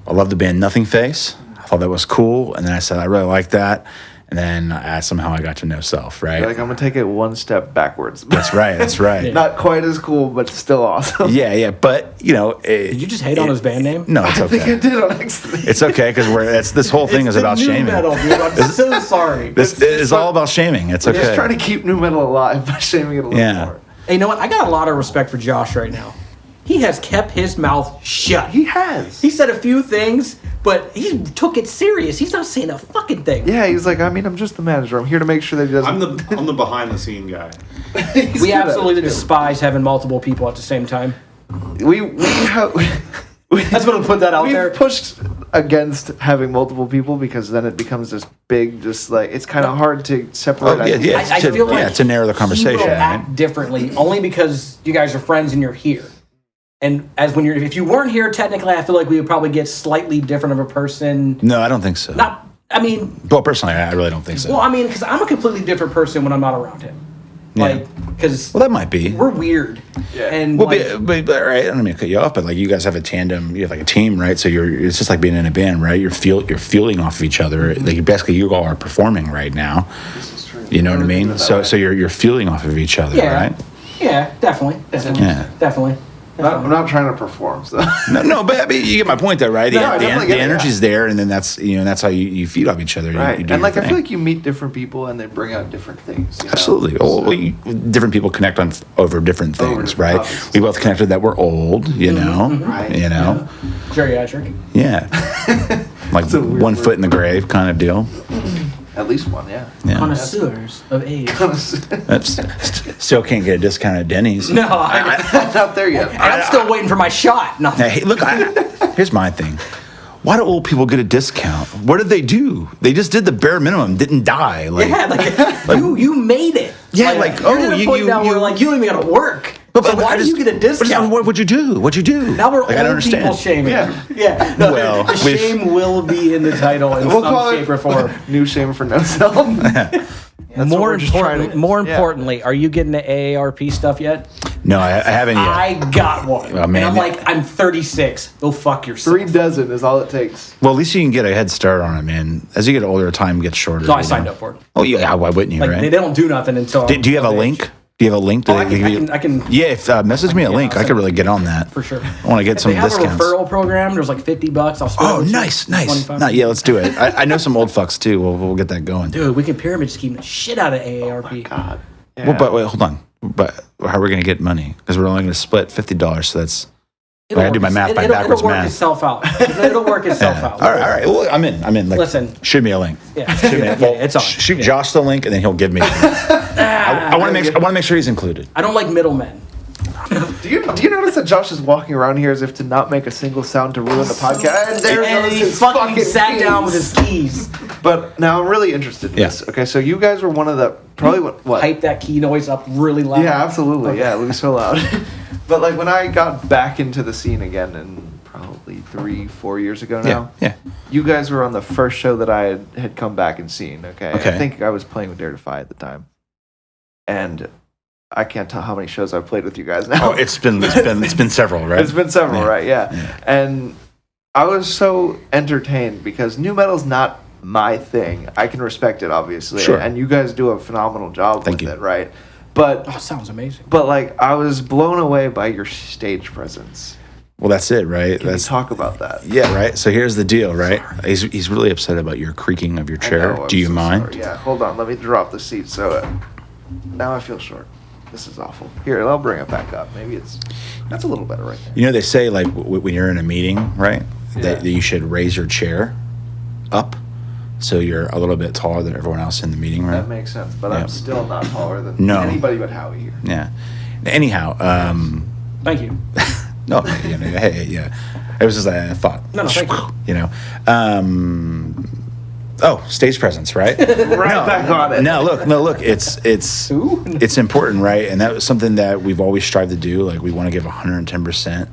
I love the band Nothing Face. I thought that was cool, and then I said I really like that, and then somehow I got to Noself, right? Like, I'm gonna take it one step backwards. That's right. That's right. Not quite as cool, but still awesome. Yeah, but Did you just hate on his band name? No, it's I think I okay. did on accident. It's okay because this whole thing is the about new shaming. metal, dude. I'm so sorry. This is all about shaming. It's We're just okay. trying to keep new metal alive by shaming it a little Yeah. more. Hey, you know what? I got a lot of respect for Josh right now. He has kept his mouth shut. He has. He said a few things, but he took it serious. He's not saying a fucking thing. Yeah, he's like, I'm just the manager. I'm here to make sure that he doesn't. I'm the behind the scene guy. He's We good at it, absolutely too. despise having multiple people at the same time. We have That's what I'll put that out there. We've pushed against having multiple people because then it becomes this big, just like it's kind of hard to separate. I feel like to narrow the conversation. He will act differently only because you guys are friends and you're here. And if you weren't here, technically, I feel like we would probably get slightly different of a person. No, I don't think so. Well, personally, I really don't think so. Well, because I'm a completely different person when I'm not around him. Because that might be. We're weird. Yeah. And but right, I don't mean to cut you off, but like you guys have a tandem, you have like a team, right? So it's just like being in a band, right? You're feeling off of each other. Like basically, you all are performing right now. This is true. You know what I mean? So you're feeling off of each other, right? Yeah, definitely. Definitely. I'm not trying to perform, so. No, but you get my point, though, right? The energy's there, and then that's how you feed off each other. Right, and I feel like you meet different people, and they bring out different things. Absolutely. Different people connect over different things, right? Topics. We both connected that we're old, you know, right? You know, geriatric. Yeah, like 1 foot in the grave kind of deal. At least one, yeah. Connoisseurs of age. Still can't get a discount at Denny's. No, I'm not there yet. And I'm still waiting for my shot. No. Hey, look, here's my thing. Why do old people get a discount? What did they do? They just did the bare minimum, didn't die. You made it. Yeah, you're at a point now where you don't even gotta work. So why do you get a discount? What'd you do? What'd you do? Now we're old people shaming. Yeah. No, well, the shame will be in the title in some shape or form. New shame for Noself. More importantly, are you getting the AARP stuff yet? No, I haven't yet. I got one. Oh, man. And I'm 36. Go fuck yourself. 3 dozen is all it takes. Well, at least you can get a head start on it, man. As you get older, time gets shorter. So I signed up for it. Oh, yeah. Why wouldn't you, right? They don't do nothing until... Do you have a link? Do you have a link? I can. Yeah, message me a link. I could really get on that. For sure. I want to get some discounts. They have a referral program. There's like $50. I'll spend nice. Yeah, let's do it. I know some old fucks too. We'll get that going. Dude, we can pyramid scheme the shit out of AARP. Oh my God. Yeah. Well, but wait, hold on. But how are we going to get money? Because we're only going to split $50. So that's... I gotta do my math by backwards math. It'll work itself out. All right. Well, I'm in. Listen. Shoot me a link. Yeah. It's on. Shoot Josh the link, and then he'll give me. I want to make sure he's included. I don't like middlemen. Do you notice that Josh is walking around here as if to not make a single sound to ruin the podcast? And he fucking sat down with his keys. But now I'm really interested in this. Okay, so you guys were one of the probably what? Hype that key noise up really loud. Yeah, absolutely. Okay. Yeah, it was so loud. But when I got back into the scene again, and probably 3-4 years ago now, you guys were on the first show that I had come back and seen. Okay, I think I was playing with Dare Defy at the time, and I can't tell how many shows I've played with you guys now. Oh, it's been several, right? It's been several, right? Yeah, and I was so entertained because nu metal's not my thing. I can respect it, obviously, and you guys do a phenomenal job with it, right? But sounds amazing. But I was blown away by your stage presence. Well, that's it, right? Can you talk about that? Yeah, right. So here's the deal, right? He's really upset about your creaking of your chair. Do you mind? Sorry. Yeah, hold on. Let me drop the seat. So now I feel short. This is awful. Here, I'll bring it back up. Maybe that's a little better right there. You know, they say when you're in a meeting, right, that you should raise your chair up. So you're a little bit taller than everyone else in the meeting room. That makes sense, but I'm still not taller than anybody but Howie here. Yeah. Anyhow, thank you. No, hey, yeah. It was just a thought. No, thank you. You know, stage presence, right? Back on it. No, look. It's important, right? And that was something that we've always strived to do. We want to give 110%.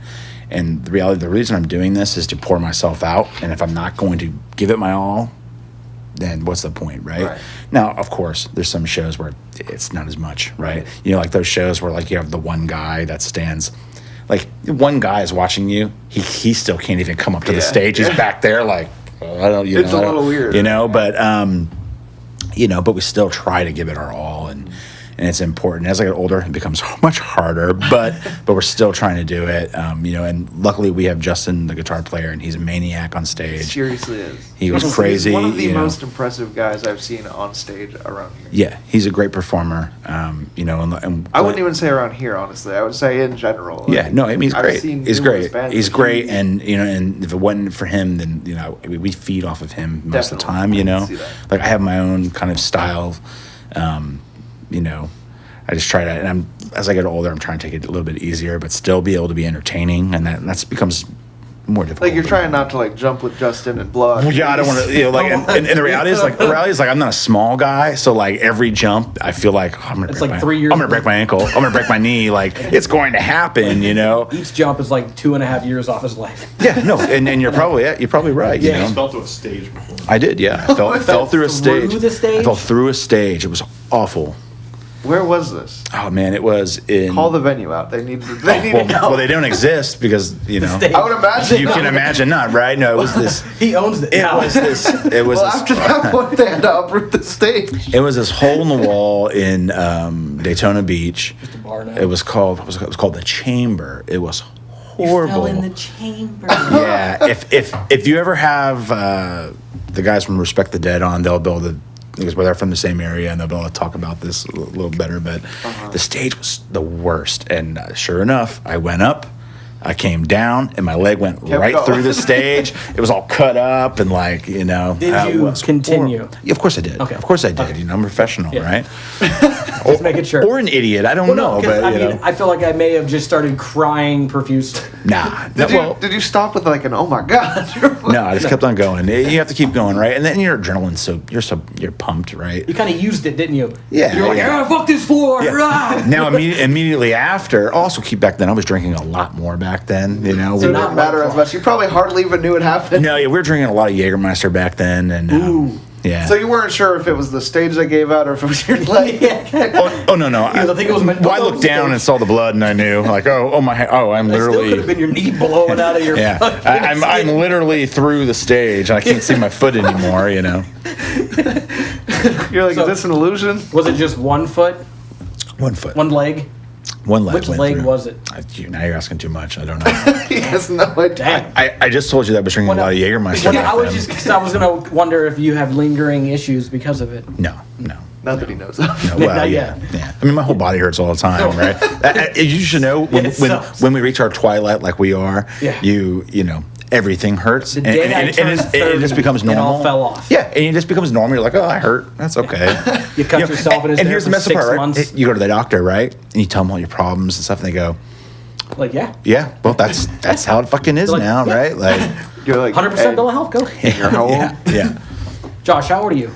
And the reason I'm doing this is to pour myself out. And if I'm not going to give it my all, then what's the point, right? Now, of course, there's some shows where it's not as much, right? You know, those shows where you have the one guy that stands, one guy is watching you, he still can't even come up to the stage. He's back there I don't, it's a little weird. But we still try to give it our all, and it's important. As I get older, it becomes much harder, but we're still trying to do it. And luckily we have Justin, the guitar player, and he's a maniac on stage. Seriously is. He was crazy. He's one of the most impressive guys I've seen on stage around here. Yeah, he's a great performer. And I wouldn't even say around here, honestly. I would say in general. He's great. He's great. He's great, and and if it wasn't for him, then we feed off of him most of the time. I have my own kind of style. I just try to, and as I get older, I'm trying to take it a little bit easier, but still be able to be entertaining, and that becomes more difficult. Like you're trying not to like jump with Justin and blood. Well, yeah, I don't want to. Like, and the reality is like I'm not a small guy, so like every jump, I feel like I'm gonna. It's break like my, 3 years. I'm gonna break my ankle. I'm gonna break my knee. Like it's going to happen, Each jump is like 2.5 years off his life. Yeah, no, and you're probably right. Yeah, You I know? fell through a stage before. I did. Yeah, I fell through a stage. Through the stage? I fell through a stage. It was awful. Where was this? Oh man, it was in. Call the venue out. They need to well, know. well, they don't exist because I would imagine. you can imagine not, right? No, it was this. He owns it. It was this. It was. Well, this, after that point, they had to uproot the stage. It was this hole in the wall in Daytona Beach. Just a bar now. It was called the Chamber. It was horrible. Fell in the chamber. Yeah, if you ever have the guys from Respect the Dead on, they'll be able to. Because they're from the same area and they'll be able to talk about this a little better. But the stage was the worst. And sure enough, I went up, I came down, and my leg went right through the stage. It was all cut up and like, you know. Did you continue? Yeah, of course I did. Okay. Of course I did. Okay. You know, I'm a professional, right? Just making sure. Or an idiot. I don't know. But, I mean, I feel like I may have just started crying profusely. Nah. Did you stop with like an oh my god? No, I just kept on going. You have to keep going, right? And then your adrenaline's you're pumped, right? You kind of used it, didn't you? Yeah. You're like, yeah. fuck this floor. Yeah. Rah! Now, immediately after, also keep back then, I was drinking a lot more back then, you know. So it didn't matter as much. You probably hardly even knew it happened. No, yeah, we were drinking a lot of Jägermeister back then. And, yeah. So you weren't sure if it was the stage they gave out or if it was your leg. Oh no! I think it was meant. Well, I looked down and saw the blood, and I knew, like, I'm It still could have literally. been your knee blowing out of your. Yeah, I'm literally through the stage, and I can't see my foot anymore. You know. You're like, is this an illusion? Was it just 1 foot, 1 foot, one leg? one leg. Which went leg through. was it? Now you're asking too much. I don't know. He has no idea. Damn. I just told you that I was drinking a lot of Jägermeister. Yeah, back I was then. just because I was gonna wonder if you have lingering issues because of it. No. Not that he knows of. No, well, Not yeah, yet. yeah. I mean, my whole body hurts all the time, right? You should know when we reach our twilight, like we are. Yeah. You know, everything hurts, The day I turned it just becomes 30, normal. it all fell off. Yeah, and it just becomes normal. You're like, oh, I hurt. That's okay. You cut yourself, and it's and there here's for the messed 6 part, right? months. You go to the doctor, right? And you tell them all your problems and stuff, and they go, Like, yeah, yeah, well, that's how it fucking is Like, now, yeah. right? Like, You're like 100% bill of health. Go. You're how old? yeah. Josh, how old are you?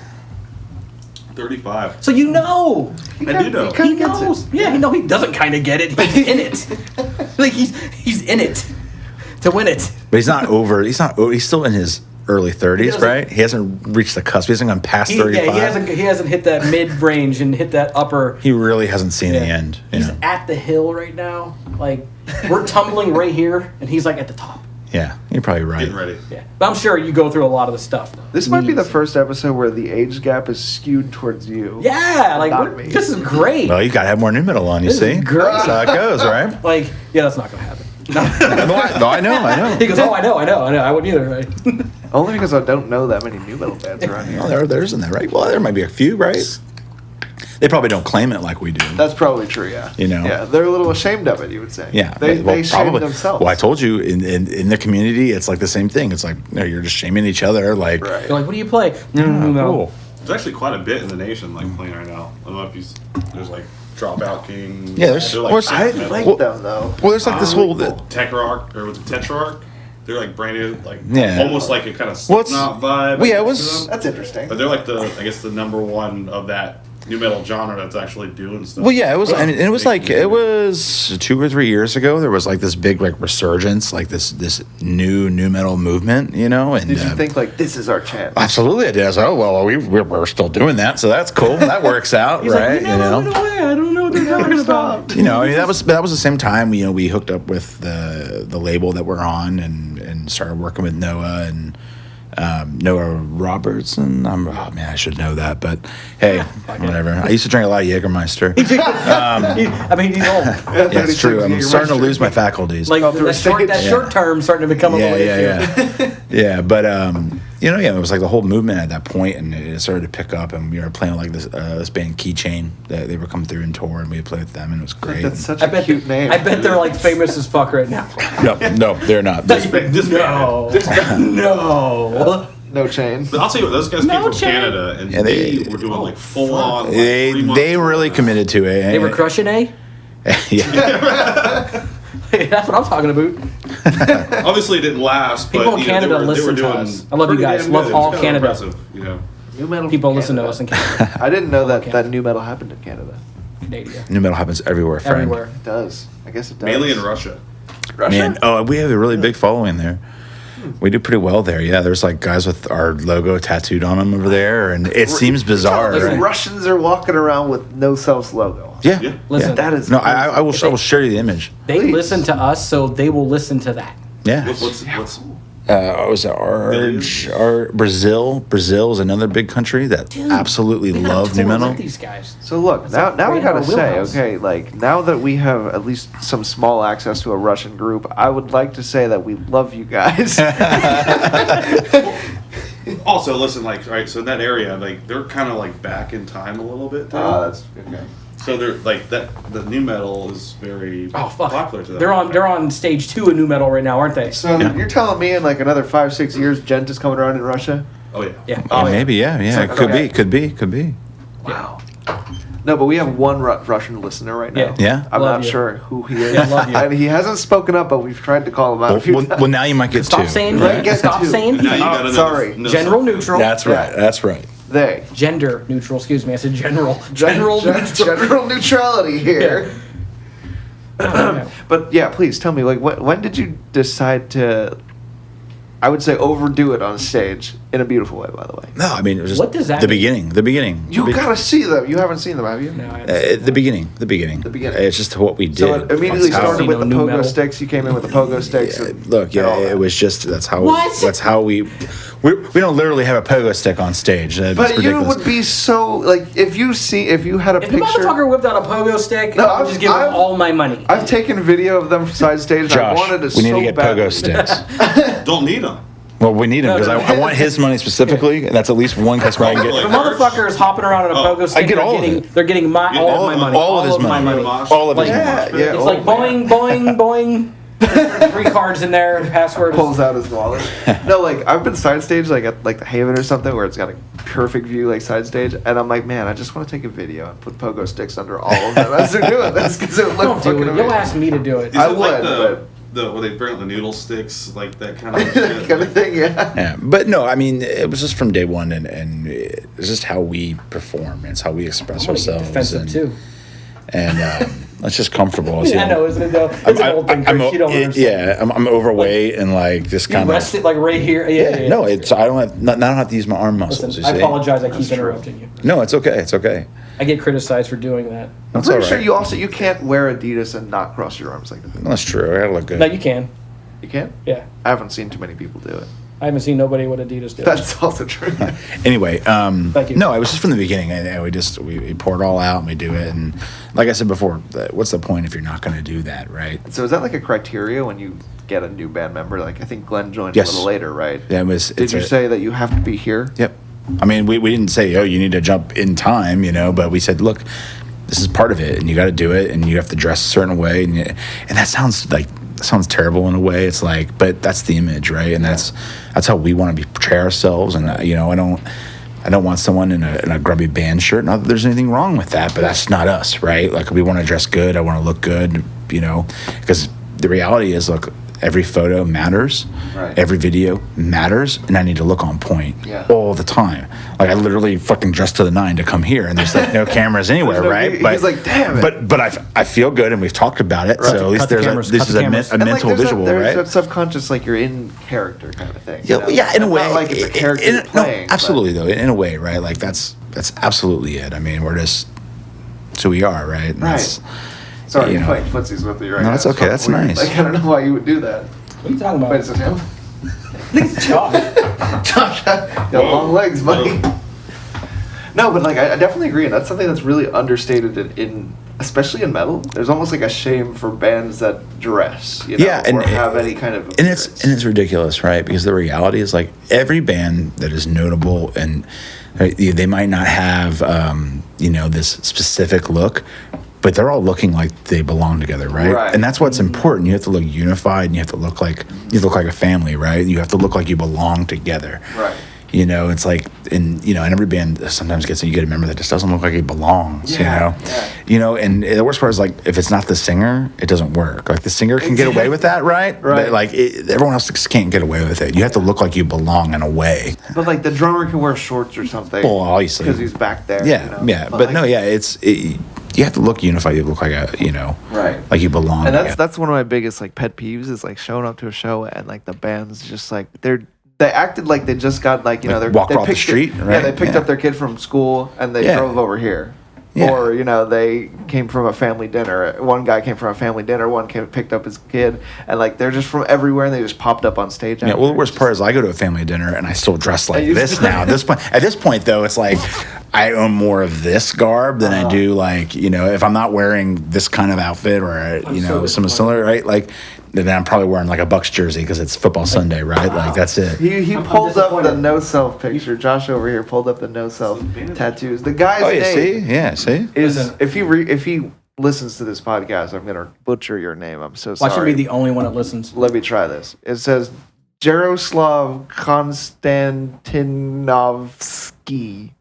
35. So you know. I do know. He knows. Yeah, he doesn't kind of get it. He's in it. Like he's in it to win it. But he's not over. He's still in his early 30s, doesn't- right? He hasn't reached the cusp. He hasn't gone past 35. Yeah, he hasn't hit that mid range and hit that upper. He really hasn't seen the end. You He's know? at the hill right now. Like we're tumbling right here, and he's like at the top. Yeah, you're probably right. Getting ready. Yeah, but I'm sure you go through a lot of the stuff. This might be the first episode where the age gap is skewed towards you. Yeah, like Not me. this is great. Well, you got to have more new metal on, you This is see? great. That's how it goes, right? Like, yeah, that's not gonna happen. No. No, I know. He goes, oh, I know. I wouldn't either. Right? Only because I don't know that many new metal bands around here. Oh, there isn't that, right? Well, there might be a few, right? They probably don't claim it like we do. That's probably true, yeah. You know? Yeah, they're a little ashamed of it, you would say. Yeah, They shame themselves. Well, I told you in the community, it's like the same thing. It's like you're just shaming each other. Like, Right. You're like, what do you play? cool. There's actually quite a bit in the nation like playing right now. I don't know if there's like Dropout King. Yeah, there's- they're, there's- I metal. like Well- them, though. Well, there's like this whole. Tetrarch, or was it Tetrarch? They're like brand new, like Yeah. almost like a kind of Well, it's- Slipknot vibe. well, yeah, it to was- them. That's interesting. But they're like the number one of that new metal genre that's actually doing stuff. Well, yeah, it was. I mean, it was like it was 2 or 3 years ago. There was like this big like resurgence, like this new metal movement, you know. And Did you think, like, this is our chance? absolutely, I did. I was like, oh well, we're still doing that, so that's cool. That works out, He's right? like, no way. I don't know what they're talking about. You know, I mean, that was the same time. You know, we hooked up with the label that we're on and started working with Noah and Noah Robertson. Oh man, I should know that, but hey, whatever. I used to drink a lot of Jägermeister. I mean, he's old. Yeah, it's true. I'm starting to lose my faculties. Like through a that stage. short term starting to become a little issue. Yeah. But you know, it was like the whole movement at that point, and it started to pick up, and we were playing like this band Keychain that they were coming through and tour, and we would play with them, and it was great. That's such a cute name. I bet they're like famous as fuck right now. No, they're not. No. No chain. But I'll tell you what, those guys No came from chance. Canada and Yeah, they were doing like full on. Like, They 3 months really tour. committed to it. They were crushing, eh? Yeah. That's what I'm talking about. Obviously, it didn't last. People but, in Canada listen to us. I love you guys. Love all Canada. New metal. People listen to us in Canada. I didn't know that new metal happened in Canada. Canada. New metal happens everywhere, friend. Everywhere. It does. I guess it does. Mainly in Russia. Man, we have a really big following there. We do pretty well there. Yeah, there's like guys with our logo tattooed on them over there, and it seems bizarre. Right? Russians are walking around with Noself's logo. Yeah. Listen, that is no. I will share you the image. They listen to us, so they will listen to that. Yeah. What's Was it Brazil? Brazil is another big country that absolutely love new metal. These guys. So look, now I gotta say, okay, like now that we have at least some small access to a Russian group, I would like to say that we love you guys. Also, listen, like, right, so in that area, like, they're kind of like back in time a little bit. That's okay. So they're like that. The new metal is very popular to them. They're on stage 2 of new metal right now, aren't they? So you're telling me in like another 5-6 years, Gent is coming around in Russia? Oh yeah. Yeah. Oh, maybe. Yeah. Could be. Wow. No, but we have one Russian listener right now. Yeah. I'm Love not you. sure who he is. Yeah, love you. And he hasn't spoken up, but we've tried to call him out a few times. Well, now you might get Stop two. saying Right, get Stop two. saying Now you he. got another- sorry. no, General neutral. That's right. That's right. They. Gender neutral. Excuse me. I said general. General neutral. General neutrality here. Yeah. But yeah, please tell me, like, when did you decide to, I would say, overdo it on stage in a beautiful way, by the way? No, I mean, it was just What does that the mean? beginning. You gotta see them. You haven't seen them, have you? No, The beginning. It's just what we did. So it immediately That's how- started with the New pogo metal. sticks. You came in with the pogo sticks. and Look, all that. it was just that's how we don't literally have a pogo stick on stage. That's But you ridiculous. would be so like if you had a If the picture. motherfucker whipped out a pogo stick, No, I would just give him I've- all my money. I've taken video of them from side stage. And I Josh, wanted to we need so to get badly. pogo sticks. Don't need them. Well, we need him because I want his money specifically, and that's at least one customer I can The get. motherfucker is hopping around on a pogo stick. get all of They're getting all of my money. All of his my money. money. All of his Yeah, money. yeah. It's like boing, boing, boing. 3 cards in there. Password. Pulls out his wallet. No, like I've been side stage like at like the Haven or something where it's got a perfect view like side stage, and I'm like, man, I just want to take a video and put pogo sticks under all of them as they're doing this because it looked Don't fucking do it. amazing. You'll ask me to do it. Is I it like would, the where they bring out the noodle sticks, like that kind of that shit? kind of thing, yeah. Yeah, but no, I mean, it was just from day one, and it's just how we perform. It's how we express I'm gonna get ourselves. defensive and, too. And it's just comfortable. Yeah, I know, isn't it though? It's an old thing, Chris. You don't understand. I'm overweight and like just You kind rest of. it like right here. Yeah. No, it's I don't have to use my arm muscles. Listen, you I see? apologize. I keep interrupting you. No, it's okay. It's okay. I get criticized for doing that. I'm That's pretty all sure right. you can't wear Adidas and not cross your arms like that. That's true. I gotta look good. No, you can. You can't? Yeah. I haven't seen too many people do it. I haven't seen nobody with Adidas do it. That's also true. Anyway, Thank you. no, it was just from the beginning, and we pour it all out and we do it, and like I said before, what's the point if you're not going to do that, right? So is that like a criteria when you get a new band member? Like I think Glenn joined Yes. a little later, right? Yeah, it was. Did you say that you have to be here? Yep. I mean, we didn't say, oh, you need to jump in time, but we said, look, this is part of it, and you got to do it, and you have to dress a certain way, and that sounds terrible in a way. It's like, but that's the image, right? And that's how we want to portray ourselves. And I don't want someone in a grubby band shirt. Not that there's anything wrong with that, but that's not us, right? Like we want to dress good. I want to look good, because the reality is, look, every photo matters. Right. Every video matters, and I need to look on point all the time. Like I literally fucking dressed to the 9 to come here, and there's like no cameras anywhere, right? He's like, damn it. But I feel good, and we've talked about it. Right. So at least this is a mental visual, there's right? that subconscious, like you're in character kind of thing. Yeah, in a way. Not like it's a character you're playing. No, absolutely, though. In a way, right? Like that's absolutely it. I mean, we're just it's who we are, right? And Right. Sorry, you you're know. playing footsies with me right No, now. that's okay. So That's weird. nice. Like, I don't know why you would do that. What are you talking about? Wait, is it him? I think it's Josh. Josh, you got long legs, buddy. No, but like I definitely agree, and that's something that's really understated in especially in metal. There's almost like a shame for bands that dress, or have any kind of appearance. and it's ridiculous, right? Because the reality is, like, every band that is notable, and they might not have this specific look, but they're all looking like they belong together, right? And that's what's important. You have to look unified, and you have to look like a family, right? You have to look like you belong together. Right. You know, it's like in every band sometimes you get a member that just doesn't look like he belongs. You know, and the worst part is like if it's not the singer, it doesn't work. Like the singer can get away with that, right? But like everyone else just can't get away with it. You have to look like you belong in a way. But like the drummer can wear shorts or something. Well, obviously, because he's back there. Yeah, yeah. But no, yeah, you have to look unified. You look like like you belong. And that's one of my biggest like pet peeves is like showing up to a show and like the band's just like they acted like they just got like they walk off the street. Right? Yeah, they picked up their kid from school and they drove over here. Yeah. Or they came from a family dinner. One guy came from a family dinner. One picked up his kid, and like they're just from everywhere, and they just popped up on stage. Yeah. Well, the worst part is I go to a family dinner and I still dress like this now. At this point, though, it's like I own more of this garb than I do like if I'm not wearing this kind of outfit or something similar, right? Like then I'm probably wearing like a Bucks jersey because it's football Sunday, right? Like that's it. He pulled up the Noself picture. Josh over here pulled up the Noself tattoos. The guy's name. See, is if he listens to this podcast, I'm gonna butcher your name. I'm so sorry. Why should be the only one that listens? Let me try this. It says Jaroslav Konstantinovsky.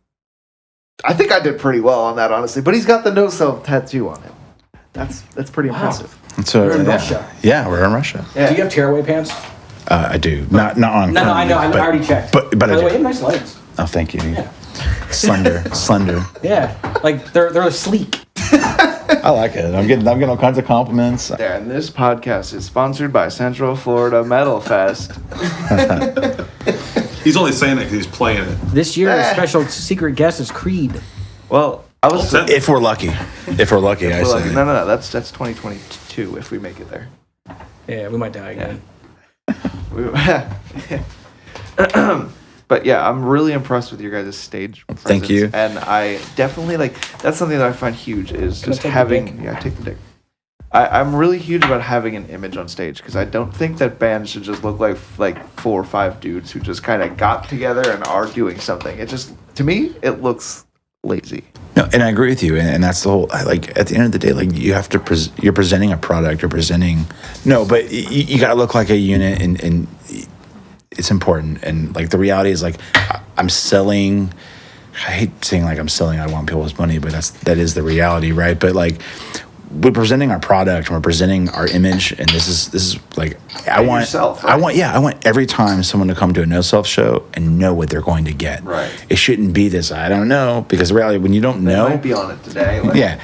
I think I did pretty well on that, honestly. But he's got the Noself tattoo on him. That's pretty impressive. So, we're in Russia. Yeah, we're in Russia. Yeah. Do you have tearaway pants? I do. Not on. No, I know. I already checked. But by I the do. way, you have nice legs. Oh, thank you. Yeah. Slender. Yeah, like they're sleek. I like it. I'm getting all kinds of compliments. There, and this podcast is sponsored by Central Florida Metal Fest. He's only saying it because he's playing it. This year, a special secret guest is Creed. Well, I was if we're lucky. If we're lucky, I say. No. That's 2022 if we make it there. Yeah, we might die again. But yeah, I'm really impressed with your guys' stage presence. Thank you. And I definitely that's something that I find huge is just having take the dick. I'm really huge about having an image on stage because I don't think that bands should just look like 4 or 5 dudes who just kind of got together and are doing something. It just, to me, it looks lazy. No, and I agree with you, and that's the whole. Like at the end of the day, like you have to you're presenting a product, but you got to look like a unit, and it's important. And like the reality is, like I'm selling. I hate saying like I'm selling. I want people's money, but that is the reality, right? But like we're presenting our product and we're presenting our image, and this is like I want every time someone to come to a Noself show and know what they're going to get. Right. It shouldn't be this I don't know, because the reality when you don't know, they might be on it today. Yeah.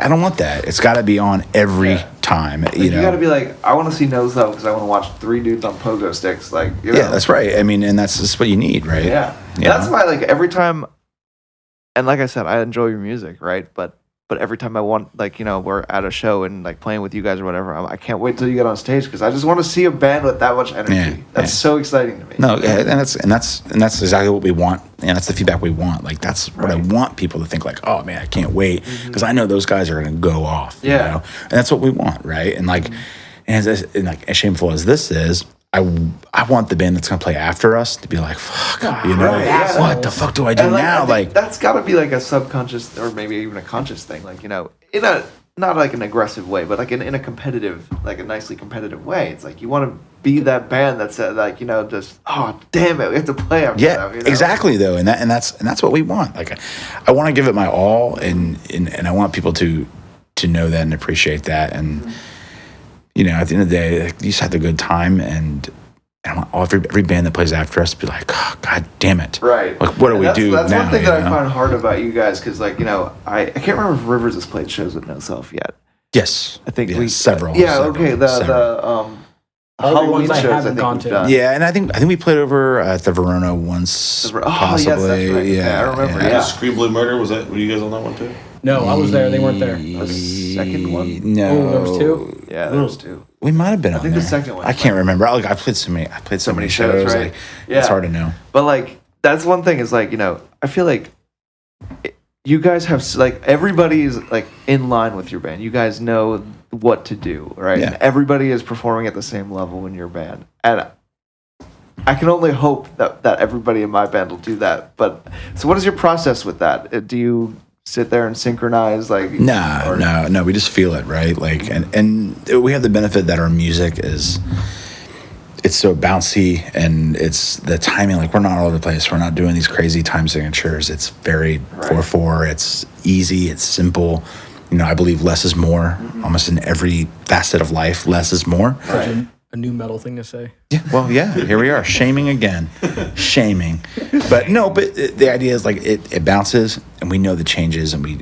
I don't want that. It's got to be on every time. You got to be like, I want to see Noself because I want to watch 3 dudes on pogo sticks. Yeah, that's right. I mean, and that's just what you need, right? Yeah. That's why every time, and like I said, I enjoy your music, right? But every time I want, we're at a show and playing with you guys or whatever, I can't wait till you get on stage because I just want to see a band with that much energy. That's so exciting to me. No, and that's exactly what we want, and that's the feedback we want. Like that's what I want people to think. Like, oh man, I can't wait because I know those guys are going to go off. Yeah, you know? And that's what we want, right? And and as shameful as this is. I want the band that's gonna play after us to be like, fuck, what the fuck do I do now? That's got to be a subconscious or maybe even a conscious thing, in a not an aggressive way, but in a competitive, a nicely competitive way. It's you want to be that band that's just oh damn it, we have to play after them. Exactly though, and that's what we want. I want to give it my all, and I want people to know that and appreciate that and. At the end of the day, you just have a good time, and I want every band that plays after us to be like, oh, God damn it. Right. What do we do now? That's one thing that I find hard about you guys, because, I can't remember if Rivers has played shows with Noself yet. Yes. I think several. Yeah, okay. The Halloween shows I think we've done. Yeah, and I think we played over at the Verona once, possibly. Yes, that's right. Yeah, I remember. Yeah. Scream Blue Murder, were you guys on that one too? No, I was there. They weren't there. The second one? No. There was 2? Yeah, there was 2. We might have been on there. I think the second one. I can't remember. I played so many shows. Right? It's hard to know. But, that's one thing is, I feel like you guys have, everybody is, in line with your band. You guys know what to do, right? Yeah. And everybody is performing at the same level in your band. And I can only hope that everybody in my band will do that. But, so what is your process with that? Do you sit there and synchronize No, we just feel it, right? And we have the benefit that our music is it's so bouncy, and it's the timing. Like, we're not all over the place. We're not doing these crazy time signatures. It's very 4/4. It's easy. It's simple. I believe less is more. Almost in every facet of life, less is more. Right. A new metal thing to say. Yeah. Well, yeah. Here we are, shaming again, shaming. But no. But the idea is, like, it bounces, and we know the changes, and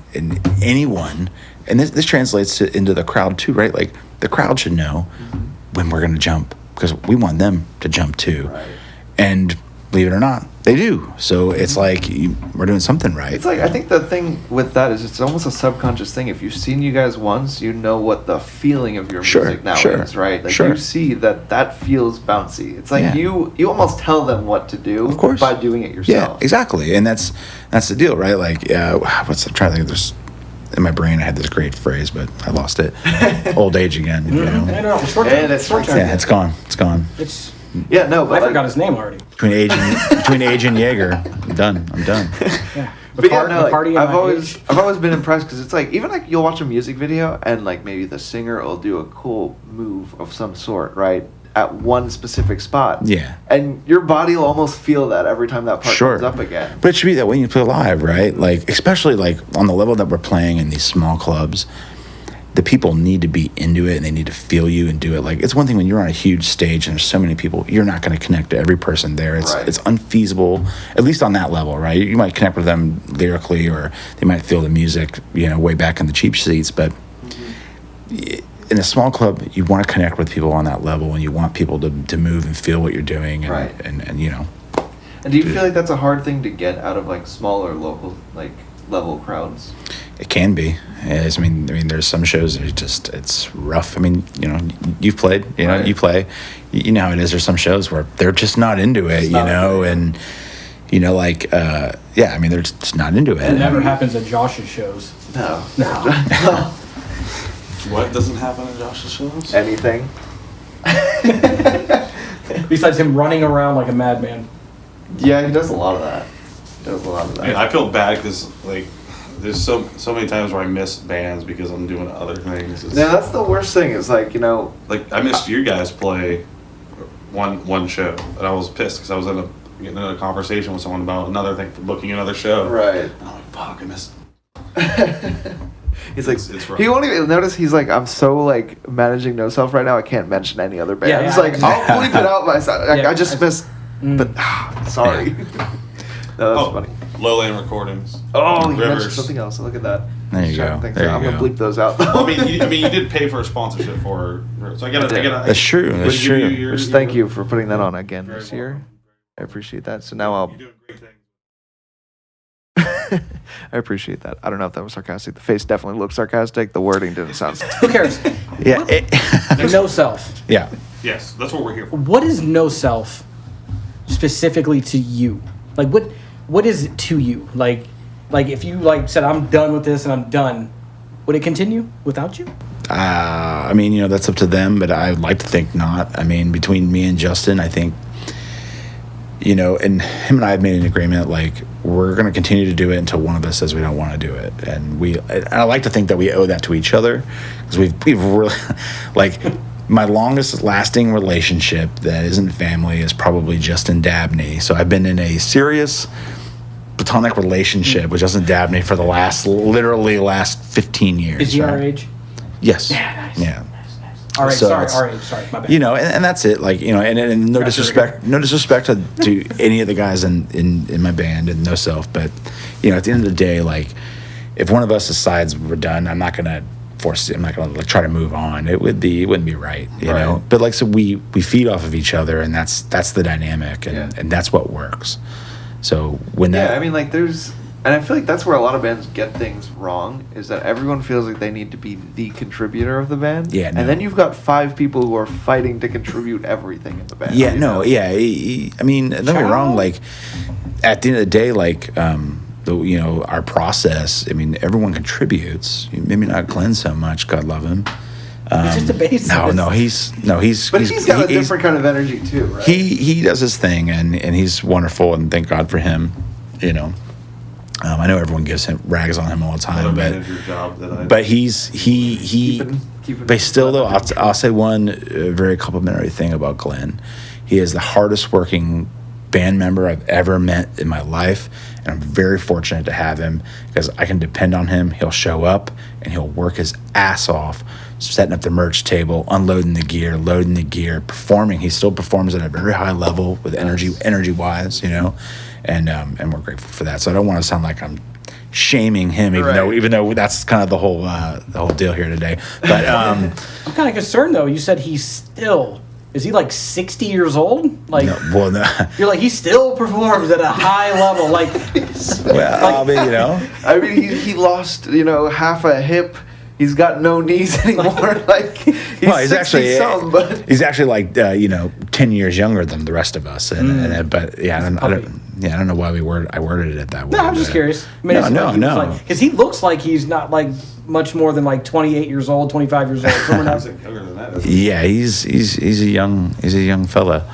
anyone, and this translates into the crowd too, right? Like, the crowd should know when we're going to jump, because we want them to jump too. Right. And believe it or not, they do. So it's like we're doing something right. It's like, I think the thing with that is it's almost a subconscious thing. If you've seen you guys once, you know what the feeling of your music now is, right? Like, you see that feels bouncy. It's like you almost tell them what to do, of course, by doing it yourself. Yeah, exactly. And that's the deal, right? Like, I'm trying to think of this. In my brain, I had this great phrase, but I lost it. Old age again. No, it's short term. Yeah, it's gone. It's gone. But I forgot his name already. Between age and Jaeger, I'm done. Yeah. But I've always been impressed, because it's like, even like you'll watch a music video and like maybe the singer will do a cool move of some sort, right, at one specific spot. Yeah. And your body will almost feel that every time that part comes up again. But it should be that way when you play live, right? Like, especially like on the level that we're playing in these small clubs, the people need to be into it, and they need to feel you and do it. Like, it's one thing when you're on a huge stage and there's so many people, you're not going to connect to every person there. It's unfeasible, at least on that level, right? You might connect with them lyrically, or they might feel the music, way back in the cheap seats, but in a small club, you want to connect with people on that level, and you want people to move and feel what you're doing, and And do you feel like that's a hard thing to get out of like smaller local level crowds? It can be. I mean, there's some shows that it's rough. I mean, you've played, you play, you know how it is. There's some shows where they're just not into it, and I mean, they're just not into it. It never happens at Josh's shows. No. What doesn't happen at Josh's shows? Anything. Besides him running around like a madman. Yeah, he does a lot of that. I feel bad because, like, there's so many times where I miss bands because I'm doing other things. That's the worst thing. Is like, like, I missed you guys play one show, and I was pissed because I was getting in a conversation with someone about another thing, booking another show. Right. And I'm like, fuck, I missed. He's like, he won't even notice. He's like, I'm so like managing Noself right now, I can't mention any other band. He's like, I'll bleep it out myself. I just missed. But sorry. No, that's funny. Lowland Recordings. Oh, you mentioned something else. Look at that. There you go. I'm gonna bleep those out. I mean, you did pay for a sponsorship for her, so I gotta. That's true. That's true. Which, thank you for putting that on again this year. I appreciate that. So now I'll. You're doing great things. I appreciate that. I don't know if that was sarcastic. The face definitely looked sarcastic. The wording didn't sound. Who cares? Yeah. Noself. Yeah. Yes, that's what we're here for. What is Noself specifically to you? Like, what is it to you? Like if you said, I'm done with this and I'm done, would it continue without you? I mean, that's up to them, but I'd like to think not. I mean, between me and Justin, I think, and him and I have made an agreement, like, we're going to continue to do it until one of us says we don't want to do it. And I like to think that we owe that to each other, because we've really, like, my longest lasting relationship that isn't family is probably Justin Dabney. So I've been in a serious platonic relationship with Justin Dabney for the literally last 15 years. Is he our age? Yes. Yeah, nice. Yeah. All right, So our age, sorry, my bad. And that's it. Like, and no disrespect to any of the guys in my band and Noself, but at the end of the day, like, if one of us decides we're done, I'm not gonna force it. I'm not gonna try to move on. It wouldn't be right, you know. But like, so we feed off of each other, and that's the dynamic, and that's what works. So when I mean, like, and I feel like that's where a lot of bands get things wrong, is that everyone feels like they need to be the contributor of the band. Yeah, no. And then you've got 5 people who are fighting to contribute everything in the band. Yeah, no, yeah. I mean, don't get me wrong, like, at the end of the day, like, our process, I mean, everyone contributes. Maybe not Glenn so much, God love him. He's just a bassist. But he's got a different kind of energy too, right? He does his thing, and he's wonderful, and thank God for him, I know everyone rags on him all the time, but he's But still, though, I'll say one very complimentary thing about Glenn. He is the hardest working band member I've ever met in my life, and I'm very fortunate to have him because I can depend on him. He'll show up and he'll work his ass off, setting up the merch table, unloading the gear, loading the gear, performing. He still performs at a very high level with energy wise, you know, and we're grateful for that. So I don't want to sound like I'm shaming him, even though that's kind of the whole deal here today. But I'm kind of concerned though. You said he's still. Is he like 60 years old? Like, no. You're like, he still performs at a high level. Like, well, I mean, you know. I mean, he lost, half a hip. He's got no knees anymore. Like, he's actually but he's actually like 10 years younger than the rest of us. But yeah, I don't know why I worded it that way. No, I'm just curious. I mean, no. Because he looks like he's not like much more than like 28 years old, 25 years old. Younger than that, yeah, he's a young fella.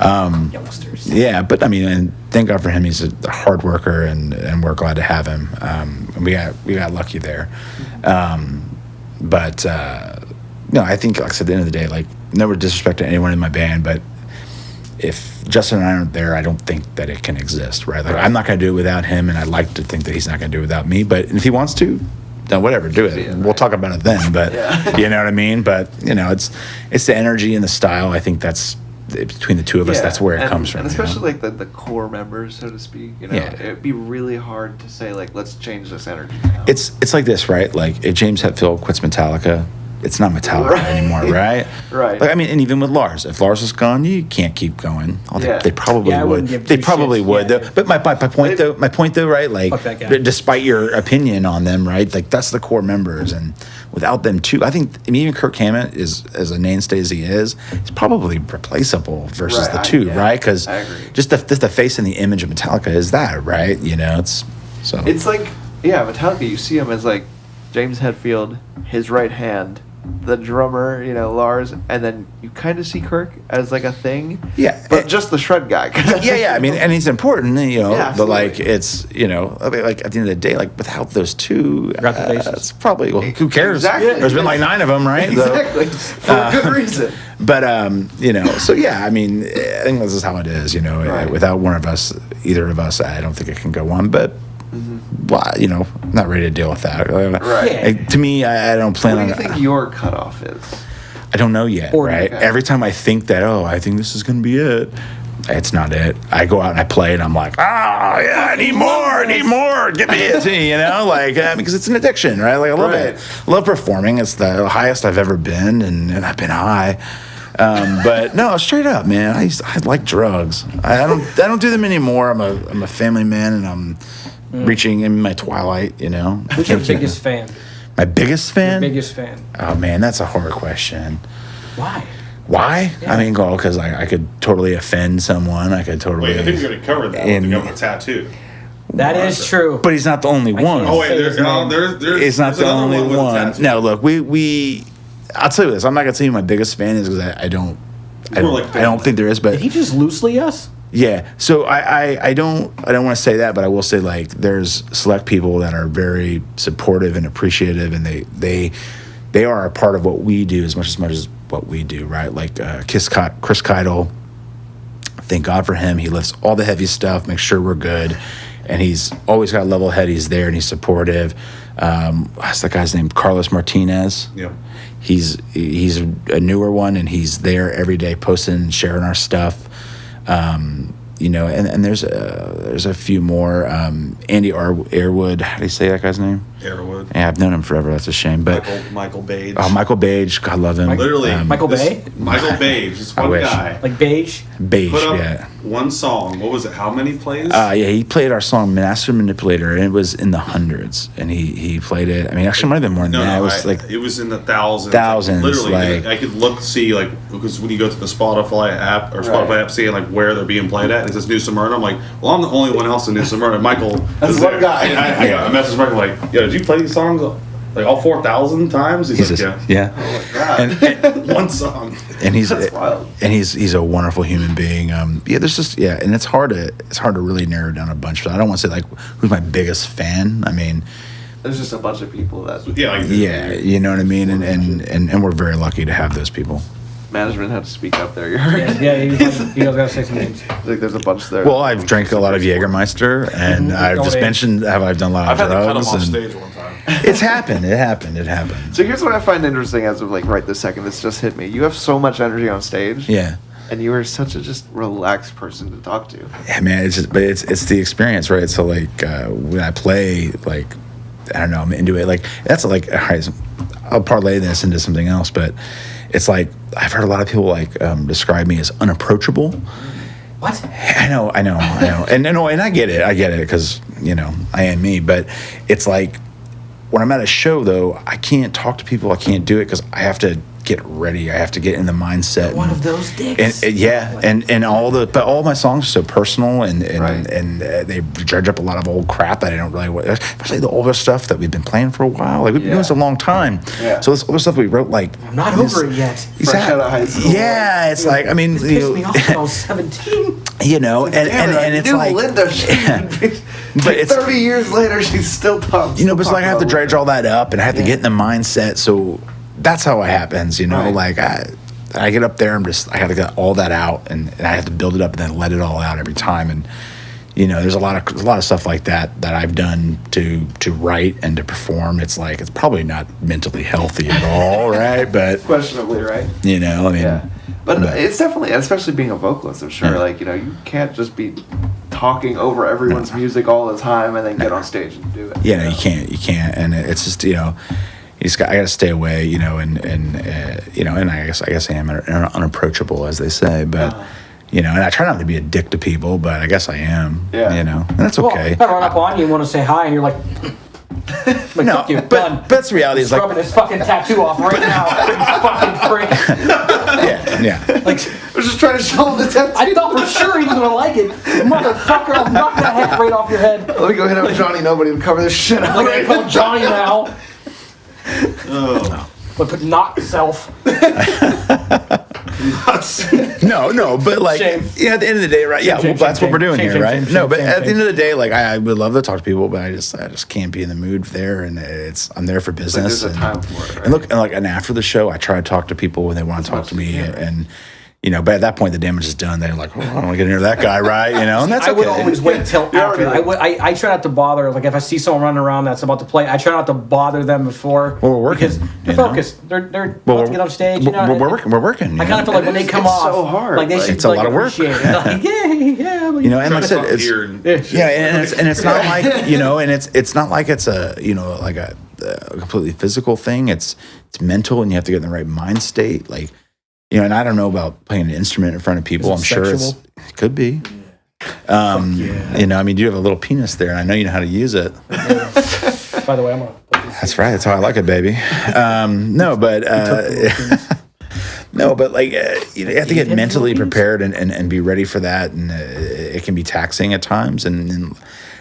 Youngsters. Yeah, but I mean, and thank God for him. He's a hard worker, and we're glad to have him. We got lucky there. But no, I think, like I said, at the end of the day, like, no disrespect to anyone in my band, but if Justin and I aren't there, I don't think that it can exist, right? Like, I'm not going to do it without him, and I'd like to think that he's not going to do it without me. But if he wants to, then whatever, do it. We'll talk about it then. But you know what I mean. But it's the energy and the style. I think that's between the two of us. That's where it comes from. And especially like the core members, so to speak. It'd be really hard to say like, let's change this energy now. It's like this, right? Like if James Hetfield quits Metallica, it's not Metallica anymore, right? Right. Like, I mean, and even with Lars, if Lars is gone, you can't keep going. They probably would. They probably would. Though. But my point though, right? Like, despite your opinion on them, right? Like that's the core members, and without them too, I think even Kirk Hammett is as a mainstay as he is, he's probably replaceable versus the two, right? Because just the face and the image of Metallica is that, right? It's like Metallica. You see him as like James Hetfield, his right hand. The drummer, Lars, and then you kind of see Kirk as like a thing, but just the shred guy. I mean, and he's important, but like it's, I mean, like at the end of the day, like without those two, it's probably who cares? Exactly. There's been like 9 of them, right? Exactly, for a good reason. But so yeah, I mean, I think this is how it is. Without one of us, either of us, I don't think it can go on. But. Well, I'm not ready to deal with that. Right. To me, I don't plan on. What do you think your cutoff is? I don't know yet. Right. Okay. Every time I think that, I think this is going to be it. It's not it. I go out and I play, and I'm like, I need more. Get me it, because it's an addiction, right? Like I love it. I love performing. It's the highest I've ever been, and I've been high. But no, straight up, man. I like drugs. I don't do them anymore. I'm a family man, and I'm reaching in my twilight. Who's your biggest fan? My biggest fan? Your biggest fan. Oh man, that's a hard question. Why? Yeah. I mean, because I could totally offend someone. I could totally. Wait, I think you're going to cover that with the government tattoo. That is true. But he's not the only one. Oh wait, there's he's not the only one. No, look, we. I'll tell you this. I'm not gonna tell you my biggest fan is because I don't think there is. But did he just loosely us? Yeah. So I don't want to say that, but I will say like there's select people that are very supportive and appreciative, and they are a part of what we do as much as what we do, right? Like Chris Keitel. Thank God for him. He lifts all the heavy stuff, makes sure we're good, and he's always got a level head. He's there and he's supportive. What's that guy's name? Carlos Martinez. Yeah. He's a newer one, and he's there every day posting and sharing our stuff. And there's a few more. Andy Airwood, how do you say that guy's name? Airwood. Yeah, I've known him forever. That's a shame. But Michael Bage. Oh, Michael Bage. God love him. Literally, Michael Bay. Michael Bage. Just one guy. Like Beige. Beige. Put up one song. What was it? How many plays? He played our song "Master Manipulator," and it was in the hundreds. And he played it. I mean, actually, it might have been more than that. It was in the thousands. Thousands. Literally, I could see because when you go to the Spotify app app, seeing like where they're being played at, it says New Smyrna. I'm like, well, I'm the only one else in New Smyrna. Michael. That's one guy. I messaged Michael like, did you play these songs like all 4,000 times? He's like, yeah. Oh my God. And one song. And he's That's wild. And he's a wonderful human being. And it's hard to really narrow down a bunch. But I don't want to say like who's my biggest fan. I mean, There's just a bunch of people that. Yeah, you know what I mean, and we're very lucky to have those people. Management had to speak up there. You're right. Yeah, you guys gotta say some names. Like there's a bunch there. Well, I've drank a lot of Jägermeister, and I've just mentioned how I've done a lot of I've had to cut him drugs. off And stage one time. it's happened. It happened. So here's what I find interesting as of like right this second this just hit me. You have so much energy on stage. Yeah. And you are such a just relaxed person to talk to. Yeah, man. It's the experience, right? So like when I play, like I don't know, I'm into it. Like that's like all right, I'll parlay this into something else, but it's like I've heard a lot of people like describe me as unapproachable. What? I know, and I get it because I am me. But it's like when I'm at a show, though, I can't talk to people. I can't do it because I have to get ready. I have to get in the mindset. One of those dicks. And all my songs are so personal and they dredge up a lot of old crap that I don't really, especially the older stuff that we've been playing for a while. Like we've been doing this a long time. Yeah. So this older stuff we wrote like I'm not over it yet. Fresh out of high school. Yeah, it's like I mean, it pissed me off when I was 17. And it's like Linda. But it's 30 years later, she's still talking. But it's like I have to dredge all that up and I have to get in the mindset. So that's how it happens, right. Like I get up there, I have to get all that out, and I have to build it up and then let it all out every time. And there's a lot of stuff like that I've done to write and to perform. It's like it's probably not mentally healthy at all, right? But questionably, right? But it's definitely, especially being a vocalist, I'm sure. Like you can't just be talking over everyone's music all the time and then get on stage and do it. Yeah, you can't, and it's just I got to stay away, and I guess I am unapproachable, as they say, but and I try not to be a dick to people, but I guess I am, and that's okay. If I run up on you and want to say hi, and you're like, no, fuck you, but that's the reality. Is rubbing his fucking tattoo off right now, you fucking prick. Yeah. Like I was just trying to show him the tattoo. I thought for sure he was gonna like it, motherfucker. I'll knock that head right off your head. Let me go hit up Johnny Nobody and cover this shit up. I'm gonna call Johnny now. But Noself. No, but like, at the end of the day, right? That's what we're doing here, right? No, but at the end of the day, like, I would love to talk to people, but I just can't be in the mood there, and I'm there for business. Like there's a time for it, right? And after the show, I try to talk to people when they want to talk to me, and. But at that point, the damage is done. They're like, I don't want to get near that guy, right? And that's okay. I would always wait till after. I try not to bother. Like, if I see someone running around that's about to play, I try not to bother them before. Well, we're working. Because they're focused. They're about to get on stage. We're working. I kind of feel like when they come off, so hard. Like, they should, it's a lot of work. Like, yeah. And like I said, it's not like, and it's not like it's a, like a completely physical thing. It's mental, and you have to get in the right mind state. Like, and I don't know about playing an instrument in front of people. I'm sure it could be. I mean, you have a little penis there, and I know you know how to use it. By the way, I'm gonna. That's right. That's how I like it, baby. No, but like you have to get mentally prepared and be ready for that, and it can be taxing at times. And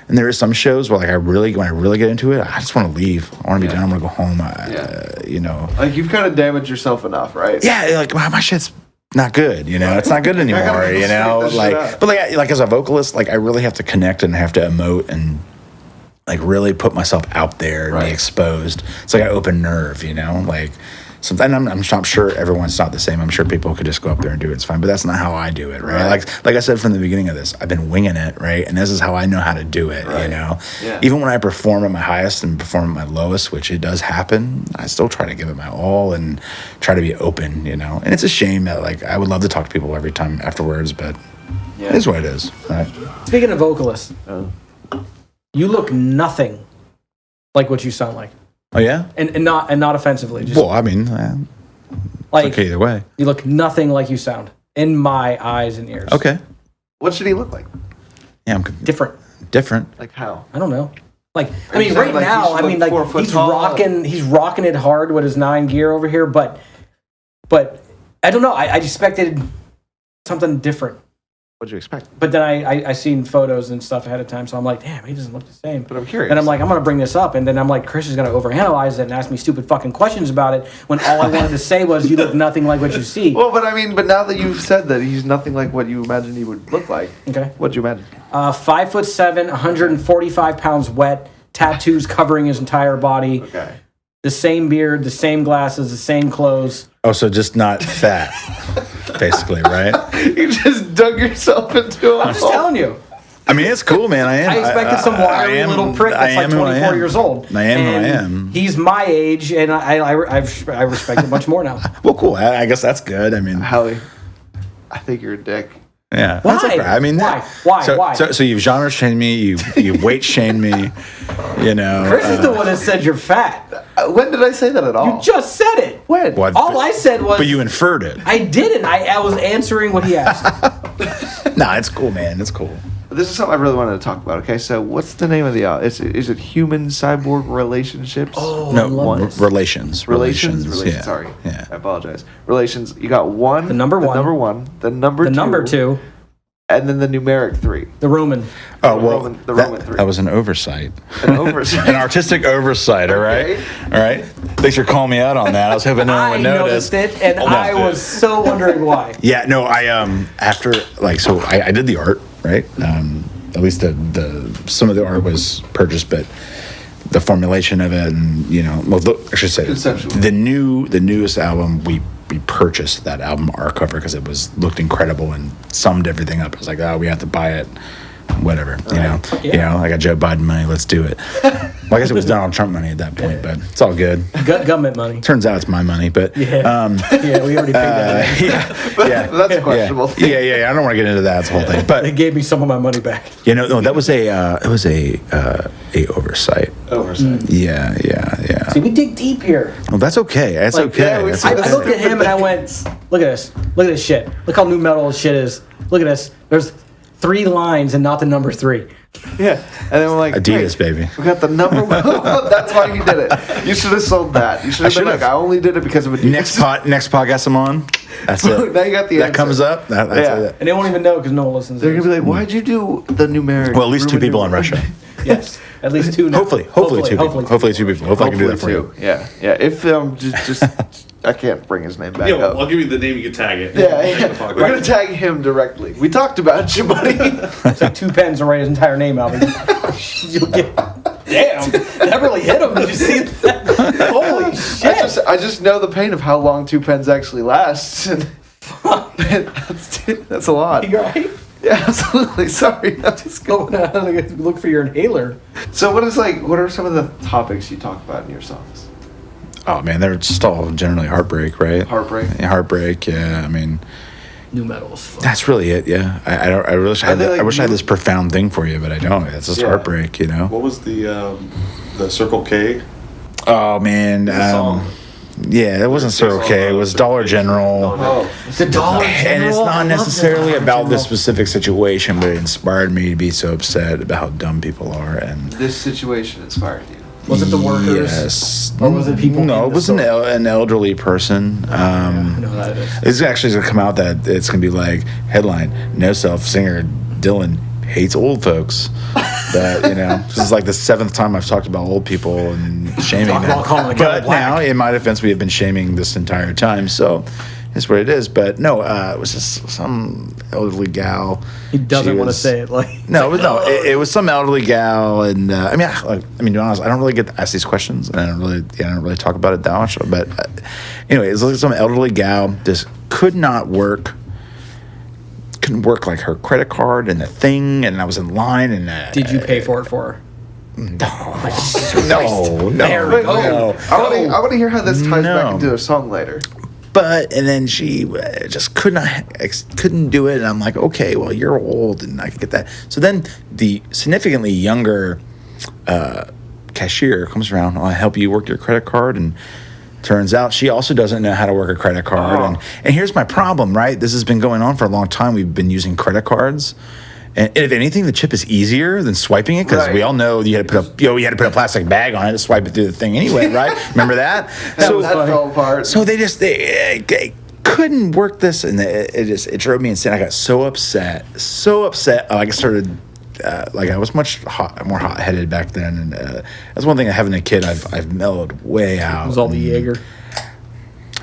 there are some shows where, like, when I really get into it, I just want to leave. I want to be done. I want to go home. Like, you've kind of damaged yourself enough, right? Yeah, like, my shit's not good. It's not good anymore. But like as a vocalist, like, I really have to connect and I have to emote and like really put myself out there and be exposed. It's like an open nerve, like. And I'm sure everyone's not the same. I'm sure people could just go up there and do it. It's fine. But that's not how I do it, right? Like I said from the beginning of this, I've been winging it, right? And this is how I know how to do it, Yeah. Even when I perform at my highest and perform at my lowest, which it does happen, I still try to give it my all and try to be open, And it's a shame that, like, I would love to talk to people every time afterwards, but it is what it is, right? Speaking of vocalists, you look nothing like what you sound like. Oh yeah, and not offensively. Just, I mean, like, okay either way. You look nothing like you sound in my eyes and ears. Okay, what should he look like? Yeah, I'm different. Like how? I don't know. Like, I mean, right now, I mean, like, he's rocking it hard with his 9 gear over here, but I don't know. I expected something different. What'd you expect? But then I seen photos and stuff ahead of time, so I'm like, damn, he doesn't look the same. But I'm curious. And I'm like, I'm going to bring this up, and then I'm like, Chris is going to overanalyze it and ask me stupid fucking questions about it, when all I wanted to say was, you look nothing like what you see. Well, but I mean, but now that you've said that he's nothing like what you imagined he would look like. Okay. What'd you imagine? 5'7", 145 pounds wet, tattoos covering his entire body. Okay. The same beard, the same glasses, the same clothes. Oh, so just not fat, basically, right? You just dug yourself into a I'm just telling you. I mean, it's cool, man. I expected some wiry little prick that's like 24 years old. I am who I am. He's my age, and I respect it much more now. Well, cool. I guess that's good. I mean, Howie, I think you're a dick. Yeah. Why? That's okay. I mean, Why? So you've genre shamed me. You weight shamed me. You know. Chris is the one that said you're fat. When did I say that at all? You just said it. When? What? All I said was. But you inferred it. I didn't. I was answering what he asked. Nah, it's cool, man. It's cool. This is something I really wanted to talk about. Okay, so what's the name of the album? Is it Human Cyborg Relationships? Oh, No, I love this. relations. Relations. Yeah. Sorry. Yeah. I apologize. Relations. You got one. The number one. The number one. The number The two. number 2, And then the numeric 3. the Roman. Oh well, The Roman 3. that was an oversight. An oversight. An artistic oversight. All right. Okay. All right. Thanks for calling me out on that. I was hoping no one I would notice. noticed it, and I was so wondering why. Yeah, no, I after so I did the art, right? At least the some of the art was purchased, but the formulation of it, and I should say Conceptual. the newest album we purchased that album art cover because it looked incredible and summed everything up. I was like, oh, we have to buy it. Whatever, Yeah. I got Joe Biden money. Let's do it. Well, I guess it was Donald Trump money at that point, but it's all good. Government money. Turns out it's my money, but Yeah. Yeah, we already paid that. yeah, That's questionable. yeah. I don't want to get into that whole thing, They but gave me some of my money back. no, that was a oversight. Oversight. Yeah. See, we dig deep here. Well, that's okay. That's Like, okay. yeah, we That's see I okay. looked at him and I went, look at this. Look at this shit. Look how new metal this shit is. Look at this. There's 3 lines and not the number 3. Yeah. And then we're like, Adidas, hey, baby. we got the number one. That's why you did it. You should have sold that. You should have been should've. like, I only did it because of Adidas. Next podcast I'm on. That's it. Now you got the that answer. comes up. That's Yeah. it. And they won't even know because no one listens to They're going to this. be like, why'd you do the numeric? Well, at least 2 Roman people in numeral? Russia. Yes. At least 2 now. Hopefully 2 people. Hopefully 2 people. Hopefully I can do that for you. Yeah. If just I can't bring his name back Yeah, up. I'll give you the name. You can tag it. Yeah. Tag We're gonna tag him directly. We talked about you, buddy. It's like 2 pens to write his entire name out. You'll get. Damn, that really hit him. Did you see that? Holy shit! I just know the pain of how long 2 pens actually last. That's a lot. You right? Yeah, absolutely. Sorry, I'm just Go going. look for your inhaler. So what are some of the topics you talk about in your songs? Oh man, they're just all generally heartbreak, right? Heartbreak. Yeah, heartbreak. Yeah, I mean, New metal is fun. that's really it. Yeah, I wish I had. I wish I had this profound thing for you, but I don't. It's just heartbreak, What was the Circle K? Oh man, song? yeah, it wasn't Circle K. It was Dollar General. Oh, The Dollar General. And it's I not love necessarily the Dollar about this General. specific situation, but it inspired me to be so upset about how dumb people are. And this situation inspired you. Was it the workers? yes, Or was it people No, in it the was store? an elderly person. I know how that is. It's actually going to come out that it's going to be like headline: Noself singer Dylan hates old folks. That this is like the 7th time I've talked about old people and shaming Talk them. about calling the guy But black. now, in my defense, we have been shaming this entire time. So it's what it is. But no, it was just some elderly gal. He doesn't She want to was- say it. Like No, but no, it was some elderly gal, and I mean, to be honest, I don't really get asked these questions, and I don't really talk about it that much. But anyway, it's like some elderly gal just couldn't work like her credit card and the thing, and I was in line, and did you pay for it for her? no, There we go. no. I want to hear how this ties No. back into a song later. And then she just couldn't do it, and I'm like, okay, well, you're old, and I can get that. So then the significantly younger cashier comes around. I help you work your credit card, and turns out she also doesn't know how to work a credit card. And here's my problem, right? This has been going on for a long time. We've been using credit cards. And if anything, the chip is easier than swiping it because we all know you had to put a plastic bag on it to swipe it through the thing anyway, right? Remember that? That fell apart. So they couldn't work this, and it drove me insane. I got so upset. Like I started. I was much more hot-headed back then, and that's one thing. Having a kid, I've mellowed way out. It was all the Jaeger.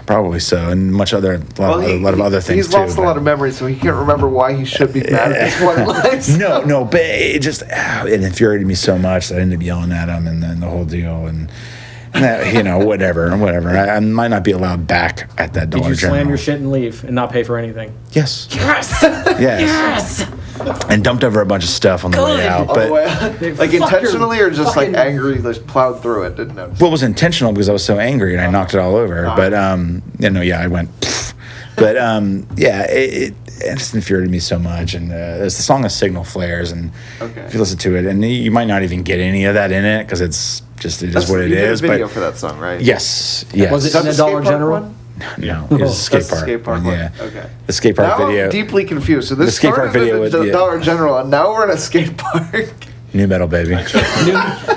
Probably so, and a lot of other things he's lost a lot of memories, so he can't remember why he should be mad at this point in life. No, but it just it infuriated me so much that I ended up yelling at him, and then the whole deal, and whatever. I might not be allowed back at that Dollar General. Did you slam your shit and leave and not pay for anything? Yes. Yes. Yes. And dumped over a bunch of stuff on the way out, but like intentionally or just like angry, just plowed through it. Didn't notice. Well, it was intentional because I was so angry and I knocked it all over. But I went. Pfft. But it just infuriated me so much. And there's the song of Signal Flares, and if you listen to it, and you might not even get any of that in it because it is what it is. But video for that song, right? Yes. Was it in the Dollar General? One? No, it was a skate park. One. Yeah. Okay. The skate park now video. I'm deeply confused. So this skate park video with the Dollar General, and now we're in a skate park. New metal, baby.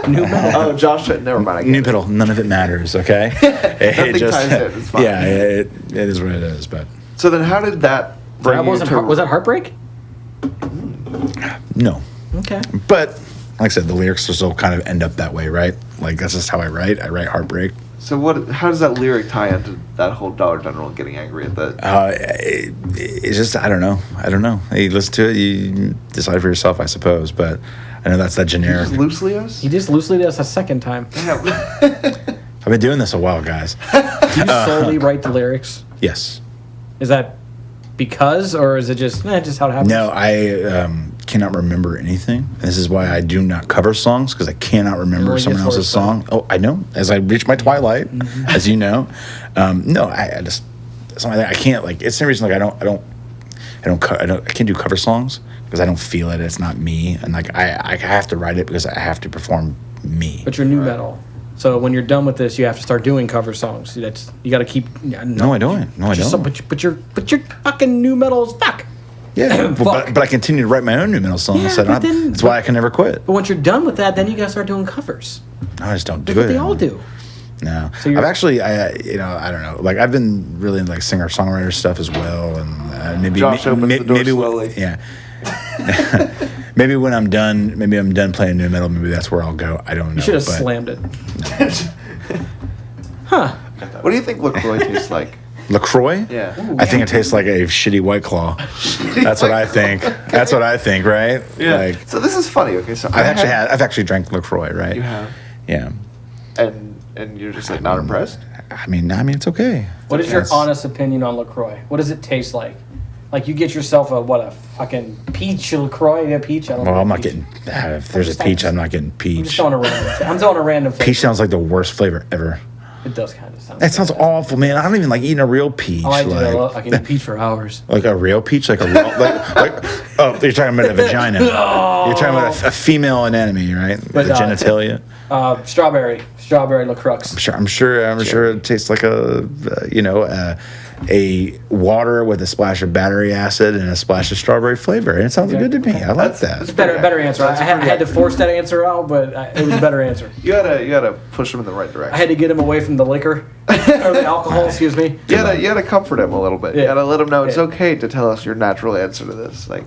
New metal. Oh, Josh, never mind. New metal. None of it matters. Okay. Nothing ties in. It's fine. Yeah, it is what it is. But so then, how did that bring you to? Was that Heartbreak? No. Okay. But like I said, the lyrics will still kind of end up that way, right? Like that's just how I write. I write Heartbreak. So how does that lyric tie into that whole Dollar General getting angry at that? It's just I don't know. You listen to it, you decide for yourself, I suppose. But I know that's that generic. He just loosely us a second time. I've been doing this a while, guys. Do you solely write the lyrics? Yes. Is that because, or is it just how it happens? No, I cannot remember anything. This is why I do not cover songs, because I cannot remember someone else's song. Oh, I know. As I reach my twilight, as you know. No, I just something like that. I can't It's the reason I can't do cover songs because I don't feel it. It's not me, and I have to write it because I have to perform me. But you're new metal. So when you're done with this, you have to start doing cover songs. You got to keep. No, I don't. But you're fucking new metal as fuck. Yeah, but I continue to write my own new metal songs. Yeah, so that's why I can never quit. But once you're done with that, then you got to start doing covers. I just don't do it. That's what they all do. No, so I've actually, I don't know. Like I've been really into singer songwriter stuff as well, and maybe slowly. Yeah. Maybe when I'm done, playing new metal. Maybe that's where I'll go. I don't know. You should have slammed it. Huh? What do you think LaCroix tastes like? LaCroix? Yeah. Ooh, I think it tastes like a shitty White Claw. That's what I think. That's what I think, right? Yeah. So this is funny. Okay, so I've actually drank LaCroix, right? You have. Yeah. And you're just not impressed? I mean, it's okay. What is your honest opinion on LaCroix? What does it taste like? Like you get yourself a fucking peach LaCroix? Yeah, peach. I don't know. Well, I'm not getting. If there's a peach, I'm not getting peach. I'm throwing a random flavor. Peach sounds like the worst flavor ever. It does kind of sound. That sounds awful, man. I don't even like eating a real peach. Oh, I do. I can eat peach for hours. Like a real peach, like a real, oh, you're talking about a vagina. No. You're talking about a female anatomy, right? But, the genitalia. Strawberry LaCroix. I'm sure it tastes like a water with a splash of battery acid and a splash of strawberry flavor, and it sounds good to me. I like that. It's better answer. I had to force that answer out, but it was a better answer. You gotta push him in the right direction. I had to get him away from the liquor or the alcohol. Excuse me. You gotta comfort him a little bit. You gotta let him know it's okay to tell us your natural answer to this. Like,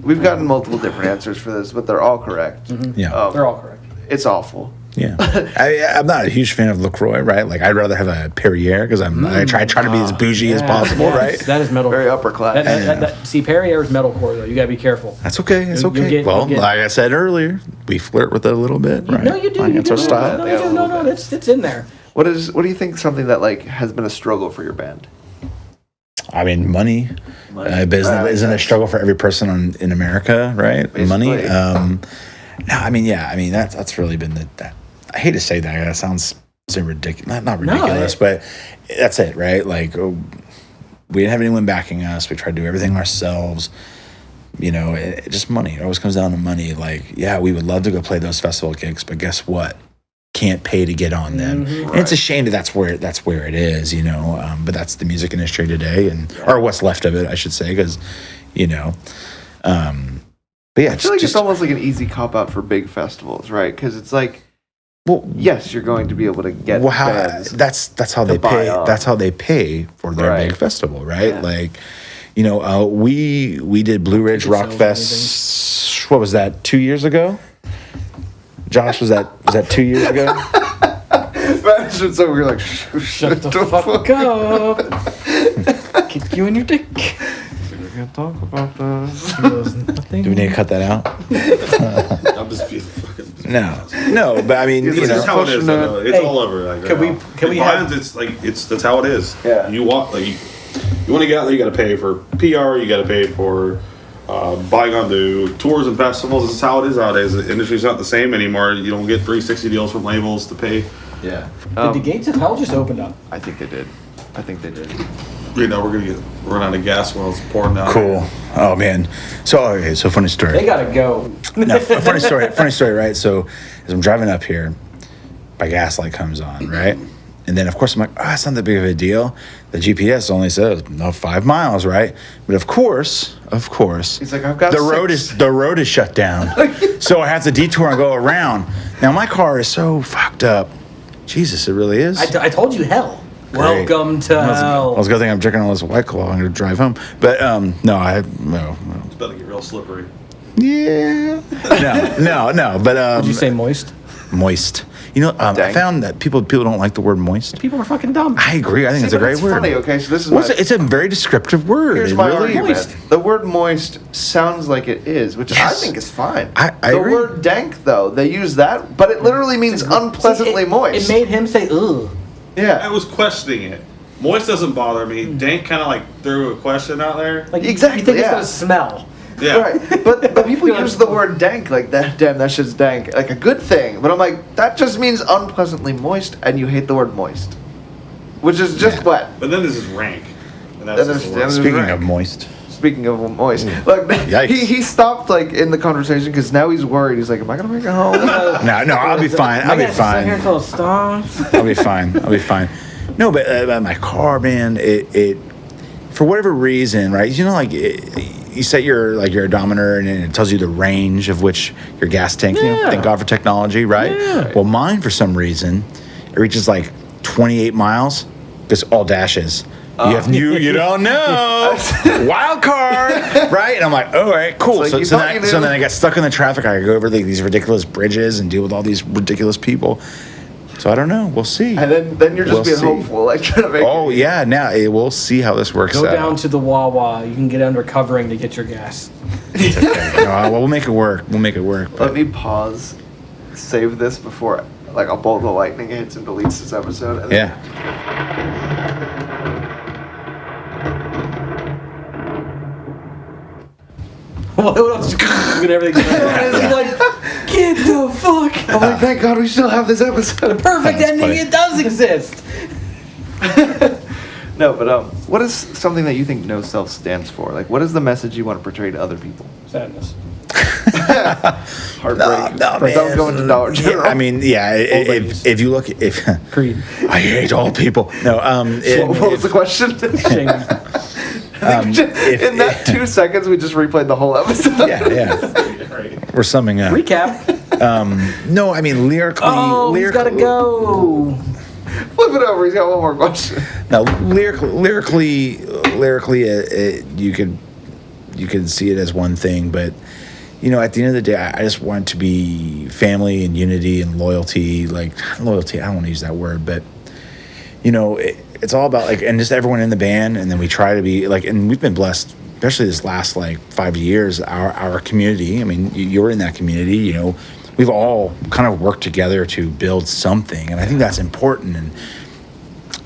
we've gotten multiple different answers for this, but they're all correct. Mm-hmm. Yeah, they're all correct. It's awful. Yeah, I'm not a huge fan of LaCroix, right? Like, I'd rather have a Perrier because I try to be as bougie as possible, right? That is metal. Very upper class. See, Perrier is metalcore, though. You gotta be careful. That's okay. It's okay. Like I said earlier, we flirt with it a little bit, right? No, you do. It's our style. No, it's in there. What do you think something that has been a struggle for your band? I mean, money. Isn't a struggle for every person in America, right? Basically. Money. That's really been that. I hate to say that. That sounds so ridiculous. Not ridiculous, but that's it, right? Like, we didn't have anyone backing us. We tried to do everything ourselves. It just money. It always comes down to money. Like, yeah, we would love to go play those festival gigs, but guess what? Can't pay to get on them. Mm-hmm. And it's a shame that's where it is, but that's the music industry today, or what's left of it, I should say, because, but yeah, I feel like it's almost like an easy cop out for big festivals, right? Because it's like, well, yes, you're going to be able to get. Well, that's how they pay. That's how they pay for their big festival, right? Yeah. Like, we did Blue Ridge Rock Fest. What was that? 2 years ago? Josh, was that 2 years ago? Management's over here like, Shut the fuck up. Kick you in your dick. We can't talk about this. Do we need to cut that out? I'm just being fucking. No, but I mean, It's you It's know, just how it is. Though. It's Hey, all over. Like, can we- right now. can we Lions, have- it's like that's how it is. Yeah. You want like you want to get out there. You got to pay for PR. You got to pay for buying onto tours and festivals. This is how it is nowadays. The industry's not the same anymore. You don't get 360 deals from labels to pay. Yeah. Did the gates of hell just opened up? I think they did. You know, we're gonna run out of gas while it's pouring down. cool. Oh man. So okay, so funny story. They gotta go. No, funny story, right? So as I'm driving up here, my gas light comes on, right? And then of course I'm like, oh, it's not that big of a deal. The GPS only says 5 miles, right? But of course, He's like, I've got the road 6. is shut down, so I have to detour and go around. Now my car is so fucked up. Jesus, it really is. I told you hell. Great. Welcome to hell. I was gonna think I'm drinking all this White Claw. I'm gonna drive home, but no. It's about to get real slippery. Yeah. No. But Did you say moist? moist? You know, I Dang. found that people don't like the word moist. People are fucking dumb. I agree. I think it's a But great it's word. funny, okay? So this is Well, my, it's a very descriptive word. here's It my really- argument. Moist. The word moist sounds like it is, which Yes. I think is fine. I the agree. word dank, though, they use that, but it literally means unpleasantly moist. It made him say, ugh. I yeah. was questioning it. Moist doesn't bother me. Dank kind of like threw a question out there. Like, Exactly, you think yeah. it's gonna smell. Yeah. Right, but people use the word dank like that. Damn, that shit's dank, like a good thing. But I'm like, that just means unpleasantly moist, and you hate the word moist, which is just wet. But then this is rank. And that's That just is- the worst. that is- Speaking Right. of moist, Speaking of moist, look, Yikes. he stopped like in the conversation because now he's worried. He's like, am I gonna make it home? no, I'll be fine. I'll be Sit here fine. until it stops. I'll be fine. No, but my car, man, it for whatever reason, right? You know, like you set your odometer and it tells you the range of which your gas tank. You know, Yeah. thank God for technology, right? Yeah. Well, mine for some reason it reaches like 28 miles. Just all dashes. You don't know. Wild card, right? And I'm like, all right, cool. It's like you So thought you then knew. I got stuck in the traffic. I go over these ridiculous bridges and deal with all these ridiculous people. So I don't know. We'll see. And then you're just We'll being see. hopeful, like trying to make. Oh yeah, now we'll see how this works Go out. down to the Wawa. You can get under covering to get your gas. No, we'll make it work. Let But me pause, save this before like a bolt of lightning hits and deletes this episode. And then- yeah, What else? Look at everything. He's like, get the fuck. I'm like, thank God we still have this episode. Perfect That's ending. funny. It does exist. No, but what is something that you think Noself stands for? Like, what is the message you want to portray to other people? Sadness. Heartbreak. no, Or don't man. go into Dollar Yeah, General. I mean, yeah. If you look, Creed. I hate all people. No, what was the question? Shame. In that 2 seconds, we just replayed the whole episode. yeah. We're summing up. Recap. No, I mean lyrically. Oh, he's gotta go. Flip it over. He's got one more question. Now, lyrically, you could see it as one thing, but you know, at the end of the day, I just want to be family and unity and loyalty. Like loyalty, I don't want to use that word, but you know, it's all about like, and just everyone in the band, and then we try to be like, and we've been blessed, especially this last like 5 years. Our community. I mean, you're in that community. You know, we've all kind of worked together to build something, and I think that's important. And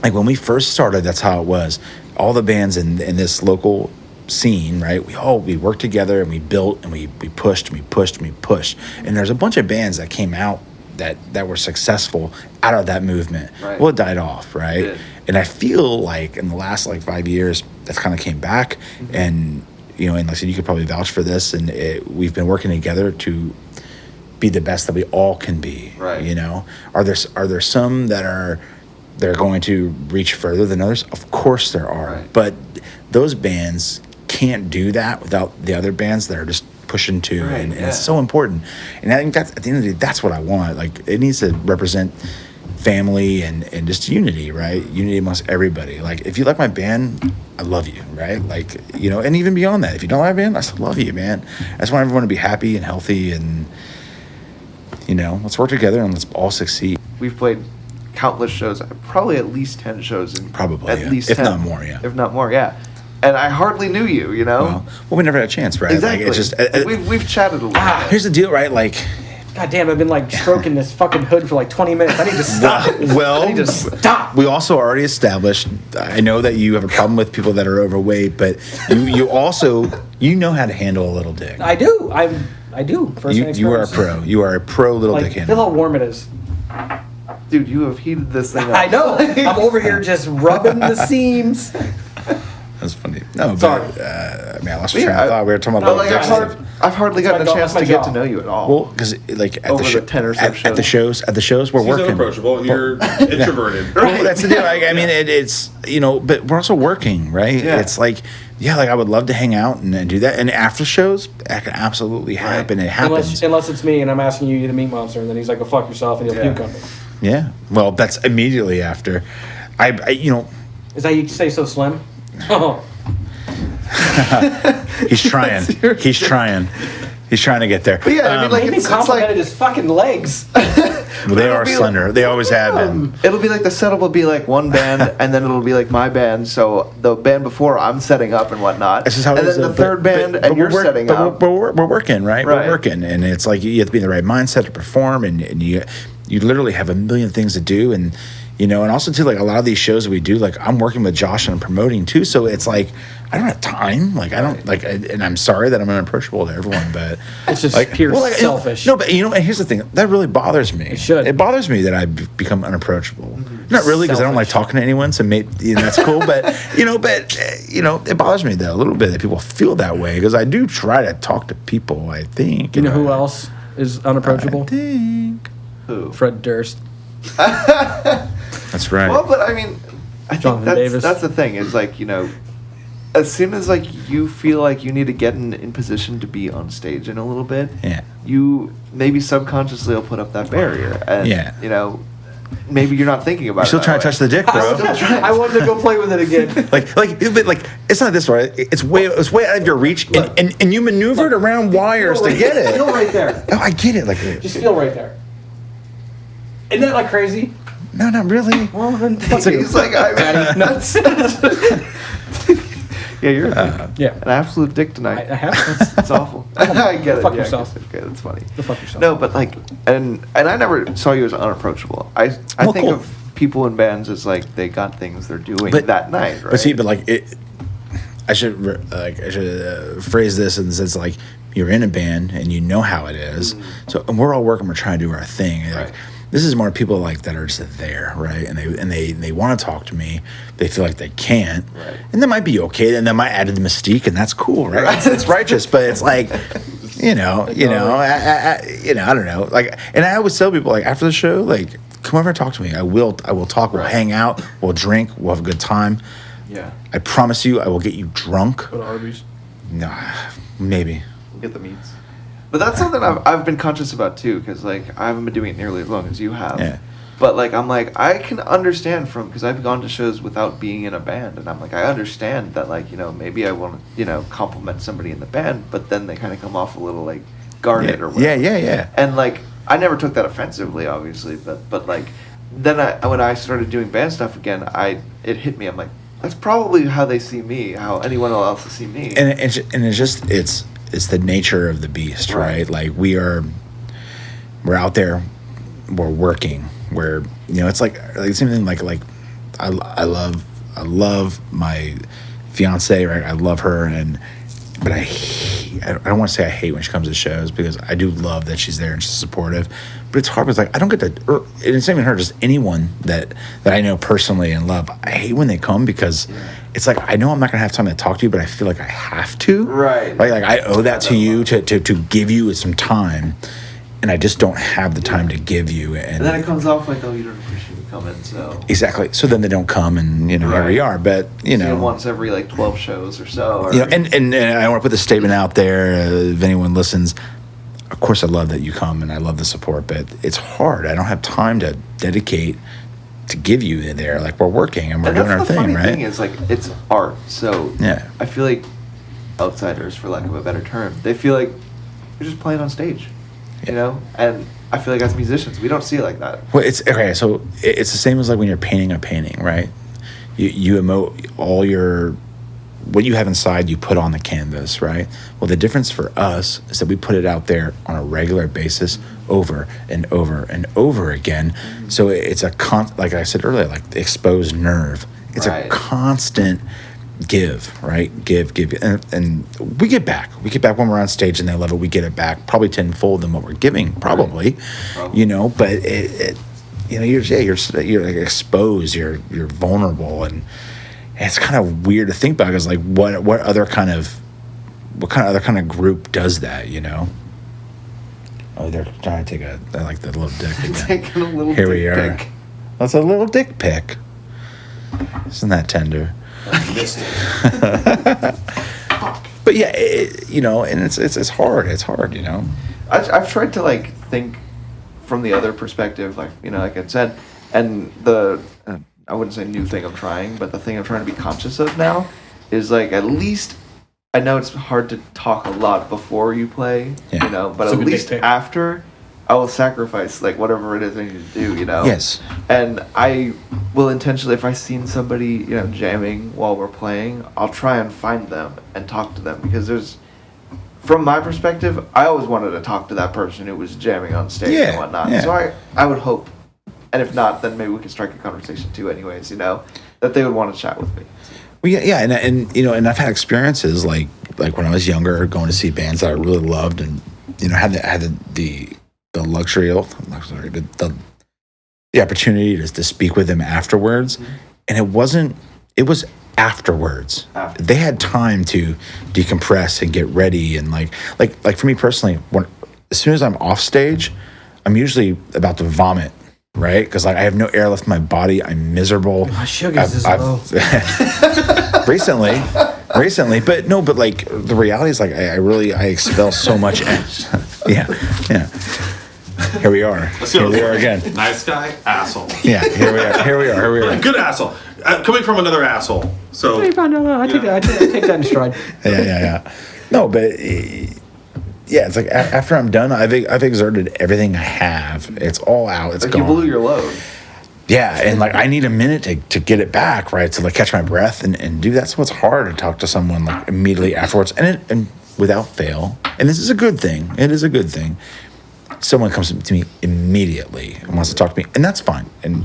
like when we first started, that's how it was. All the bands in this local scene, right? We worked together and we built and we pushed and we pushed and we pushed. And there's a bunch of bands that came out that were successful out of that movement. Right. Well, it died off, right? It did. And I feel like in the last like 5 years, that's kind of came back. Mm-hmm. And you know, and like I said, you could probably vouch for this. And we've been working together to be the best that we all can be. Right. You know, are there some that they're going to reach further than others? Of course there are. Right. But those bands can't do that without the other bands that are just pushing to. Right, And yeah. it's so important. And I think that's, at the end of the day, that's what I want. Like, it needs to represent family and just unity, right? Unity amongst everybody. Like, if you like my band, I love you, right? Like, you know, and even beyond that, if you don't like my band, I still love you, man. I just want everyone to be happy and healthy and, you know, let's work together and let's all succeed. We've played countless shows, probably at least 10 shows. Probably, at yeah. least If 10, not more, yeah. If not more, yeah. And I hardly knew you, you know? Well, we never had a chance, right? Exactly. Like, it's just, we've chatted a little bit. here's the deal, right? Like, God damn, I've been like stroking this fucking hood for like 20 minutes. I need to stop. well, I need to stop. we also already established, I know that you have a problem with people that are overweight, but you also, you know how to handle a little dick. I do. I do. You are a pro. You are a pro little dick Feel handler. how warm it is. Dude, you have heated this thing up. I know. I'm over here just rubbing the seams. That's funny. No, Sorry. but I mean, I lost train of thought. We were talking But about like, I've hardly gotten a chance to get to know you at all. well, because like at Over the, the 10 or so at the shows, we're He's working. unapproachable, and you're introverted. Well, that's the deal. Like, I mean, it's but we're also working, right? Yeah. It's like, like I would love to hang out and do that. And after shows, that can absolutely happen. It happens. Unless it's me and I'm asking you to meet Monster, and then he's like, "Go fuck yourself," and he'll puke on me. Yeah. Well, that's immediately after. I Is that you say so slim? Oh. he's trying. He's trying. He's trying to get there. But yeah, I mean, like, He it's complimented like, his fucking legs. Well, they are slender. They always have been. it'll be like the setup will be like one band, and then it'll be like my band. So the band before, I'm setting up and whatnot. This is how and it is, then the but- third band, but and you're we're- setting but up. We're working, right? Right. We're working, and it's like you have to be in the right mindset to perform, and you literally have a million things to do, and and also too, like a lot of these shows that we do, like I'm working with Josh and I'm promoting too, so it's like I don't have time. Like I don't like, and I'm sorry that I'm unapproachable to everyone, but It's just like, pure like, selfish. No, but and here's the thing that really bothers me. It should. It bothers me that I've become unapproachable. Not really, because I don't like Selfish. talking to anyone, so maybe that's cool. But it bothers me though a little bit that people feel that way, because I do try to talk to people. I think. You know who else is unapproachable? I think. Who? Fred Durst. That's right. Well, but I mean, I think Jonathan Davis. that's the thing is like as soon as like you feel like you need to get in position to be on stage in a little bit, Yeah. you maybe subconsciously will put up that barrier, and Yeah. maybe you're not thinking about You're still it. trying to touch the dick, bro. I wanted to go play with it again. But it's not this way. It's way out of your reach, and you maneuvered around wires to get it. Feel right there. Oh, I get it. Like, Just feel right there. Isn't that like crazy? no, not really. Well, then He's like, I nuts. Yeah, you're yeah. an absolute dick tonight. I have. It's awful. I get it. Fuck yeah, yourself. Okay, that's funny. Go fuck yourself. No, but like, and I never saw you as unapproachable. I Well, think cool. of people in bands as like they got things they're doing But- that night, right? But see, I should phrase this in the sense like you're in a band and you know how it is. So and we're all working. We're trying to do our thing. Like, Right. this is more people like that are just there, right? And they want to talk to me. They feel like they can't, Right. and that might be okay. And that might add to the mystique, and that's cool, right? It's righteous, but it's like, I don't know. Like, and I always tell people like after the show, like, come over and talk to me. I will talk. We'll hang out. We'll drink. We'll have a good time. yeah, I promise you, I will get you drunk. Go to Arby's. No, maybe. get the meats. But that's something I've been conscious about too, because like I haven't been doing it nearly as long as you have. Yeah. But like I'm like I can understand because I've gone to shows without being in a band, and I'm like I understand that like maybe I want to compliment somebody in the band, but then they kind of come off a little like guarded or whatever. Yeah. And like I never took that offensively, obviously, but like then when I started doing band stuff again, it hit me. I'm like that's probably how they see me, how anyone else will see me. And it's the nature of the beast, right? Like we're out there, we're working, it's like the same thing. Like I love my fiance, right? I love her, but I don't want to say I hate when she comes to shows, because I do love that she's there and she's supportive. But it's hard because like I don't get to. And it's not even her, just anyone that I know personally and love. I hate when they come because it's like I know I'm not gonna have time to talk to you, but I feel like I have to. Right. Like I owe that to you to give you some time, and I just don't have the time to give you. And then it comes off like, oh, you don't appreciate me coming, so. Exactly. So then they don't come, and here we are. But See them once every like 12 shows or so. Or, and I want to put the statement out there. If anyone listens, of course I love that you come and I love the support, but it's hard. I don't have time to dedicate to give you there. Like we're working and we're doing our thing, right? The funny thing is like it's art, so Yeah. I feel like outsiders, for lack of a better term, they feel like you're just playing on stage. you know? And I feel like as musicians, we don't see it like that. Well, it's okay. So it's the same as like when you're painting a painting, right? You emote all your what you have inside. You put on the canvas, right? Well, the difference for us is that we put it out there on a regular basis, over and over and over again. So it's like I said earlier, like the exposed nerve. It's a constant give, right? Give, and we get back. We get back when we're on stage and they love it. We get it back probably tenfold than what we're giving, probably. You know. But it you know, you're like exposed. You're vulnerable, and it's kind of weird to think about. Because like, what other kind of group does that? You know. Oh, they're trying to take they like the little dick again. Taking a little Here dick we are. pic. That's a little dick pic. Isn't that tender? But yeah, you know, and it's hard. It's hard, you know. I've tried to like think from the other perspective, like, you know, like I said, and the I wouldn't say new thing I'm trying, but the thing I'm trying to be conscious of now is like, at least I know it's hard to talk a lot before you play, you know, but at least after, I will sacrifice like whatever it is I need to do, you know. Yes. And I will intentionally, if I've seen somebody, you know, jamming while we're playing, I'll try and find them and talk to them, because from my perspective, I always wanted to talk to that person who was jamming on stage and whatnot. Yeah. So I would hope, and if not, then maybe we can strike a conversation too anyways, you know, that they would want to chat with me. Well, yeah, and you know, and I've had experiences like when I was younger, going to see bands that I really loved, and you know, had the luxury, the opportunity to speak with them afterwards, and it was afterwards. They had time to decompress and get ready, and like for me personally, as soon as I'm off stage, I'm usually about to vomit. Right, because like I have no air left in my body. I'm miserable. My sugar's is low. recently, but like the reality is like I expel so much. Yeah. Here we are. Here we are again. Nice guy, asshole. Yeah. Here we are. Good asshole. Coming from another asshole. So. No, I take that in stride. Yeah. No, but. Yeah, it's like after I'm done, I've exerted everything I have. It's all out. It's like gone. You blew your load. Yeah, and like I need a minute to get it back, right? To like catch my breath and do that. So it's hard to talk to someone like immediately afterwards, and without fail. And this is a good thing. It is a good thing. Someone comes to me immediately and wants to talk to me, and that's fine. And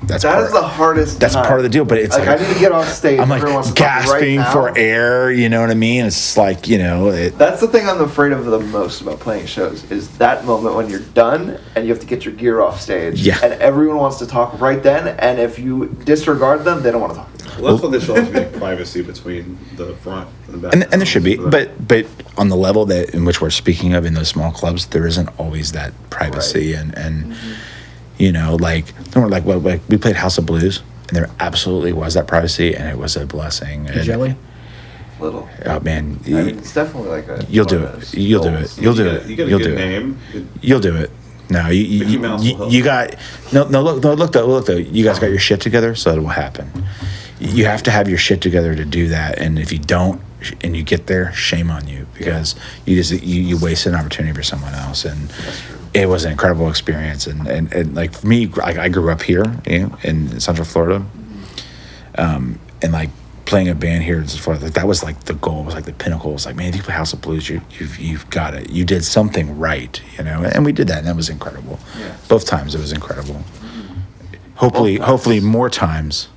that is the hardest. That's part of the deal. But it's like I need to get off stage. I'm like gasping for air. You know what I mean? It's like, you know. That's the thing I'm afraid of the most about playing shows, is that moment when you're done and you have to get your gear off stage. Yeah. And everyone wants to talk right then, and if you disregard them, they don't want to talk to you. Well, that's why there should always be privacy between the front and the back. And there should be, but on the level that in which we're speaking of in those small clubs, there isn't always that privacy, and you know, like we played House of Blues, and there absolutely was that privacy, and it was a blessing. Jelly. Little. Oh man, I mean, it's definitely like a. You'll do it. You'll do it. You'll do it. You got a You'll good do name. You'll do it. No, you got no. Look though. You guys got your shit together, so it will happen. You have to have your shit together to do that, and if you don't, and you get there, shame on you, because you wasted an opportunity for someone else, and it was an incredible experience. And like for me, I grew up here, you know, in Central Florida, and like playing a band here in Florida, like that was like the goal. It was like the pinnacle. It was like, man, if you play House of Blues, you've got it. You did something right, you know, and we did that, and that was incredible. Yeah. Both times it was incredible. Hopefully more times.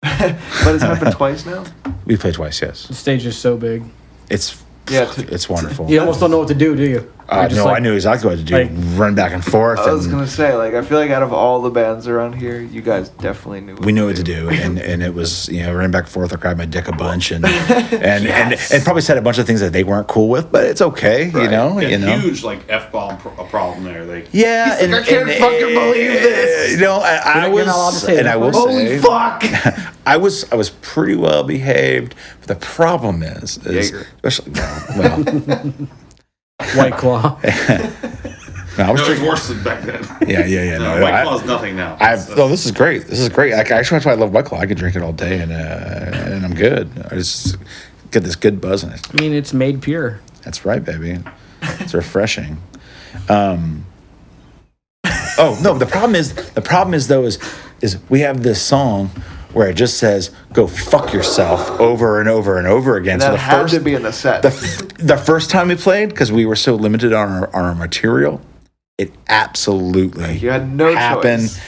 But it's happened twice now? We played twice, yes. The stage is so big. It's wonderful. You almost don't know what to do you? No, I knew exactly what to do. Like, run back and forth. I was going to say, like, I feel like out of all the bands around here, you guys definitely knew what to do. And it was, you know, running back and forth. I cried my dick a bunch and probably said a bunch of things that they weren't cool with, but it's okay, right. You know. Huge, like, F-bomb problem there. Like, yeah, and I can't fucking believe this. You know, I will say, holy fuck. I was pretty well behaved. But the problem is especially, well White Claw. No, I was worse than back then. Yeah. No, White Claw's nothing now. This is great. Actually, that's why I love White Claw. I could drink it all day, and I'm good. I just get this good buzz in it. I mean, it's made pure. That's right, baby. It's refreshing. Oh no, the problem is though is we have this song where it just says "Go fuck yourself" over and over and over again. And so that had to be in the set. The first time we played, because we were so limited on our material, it absolutely you had no happened. choice.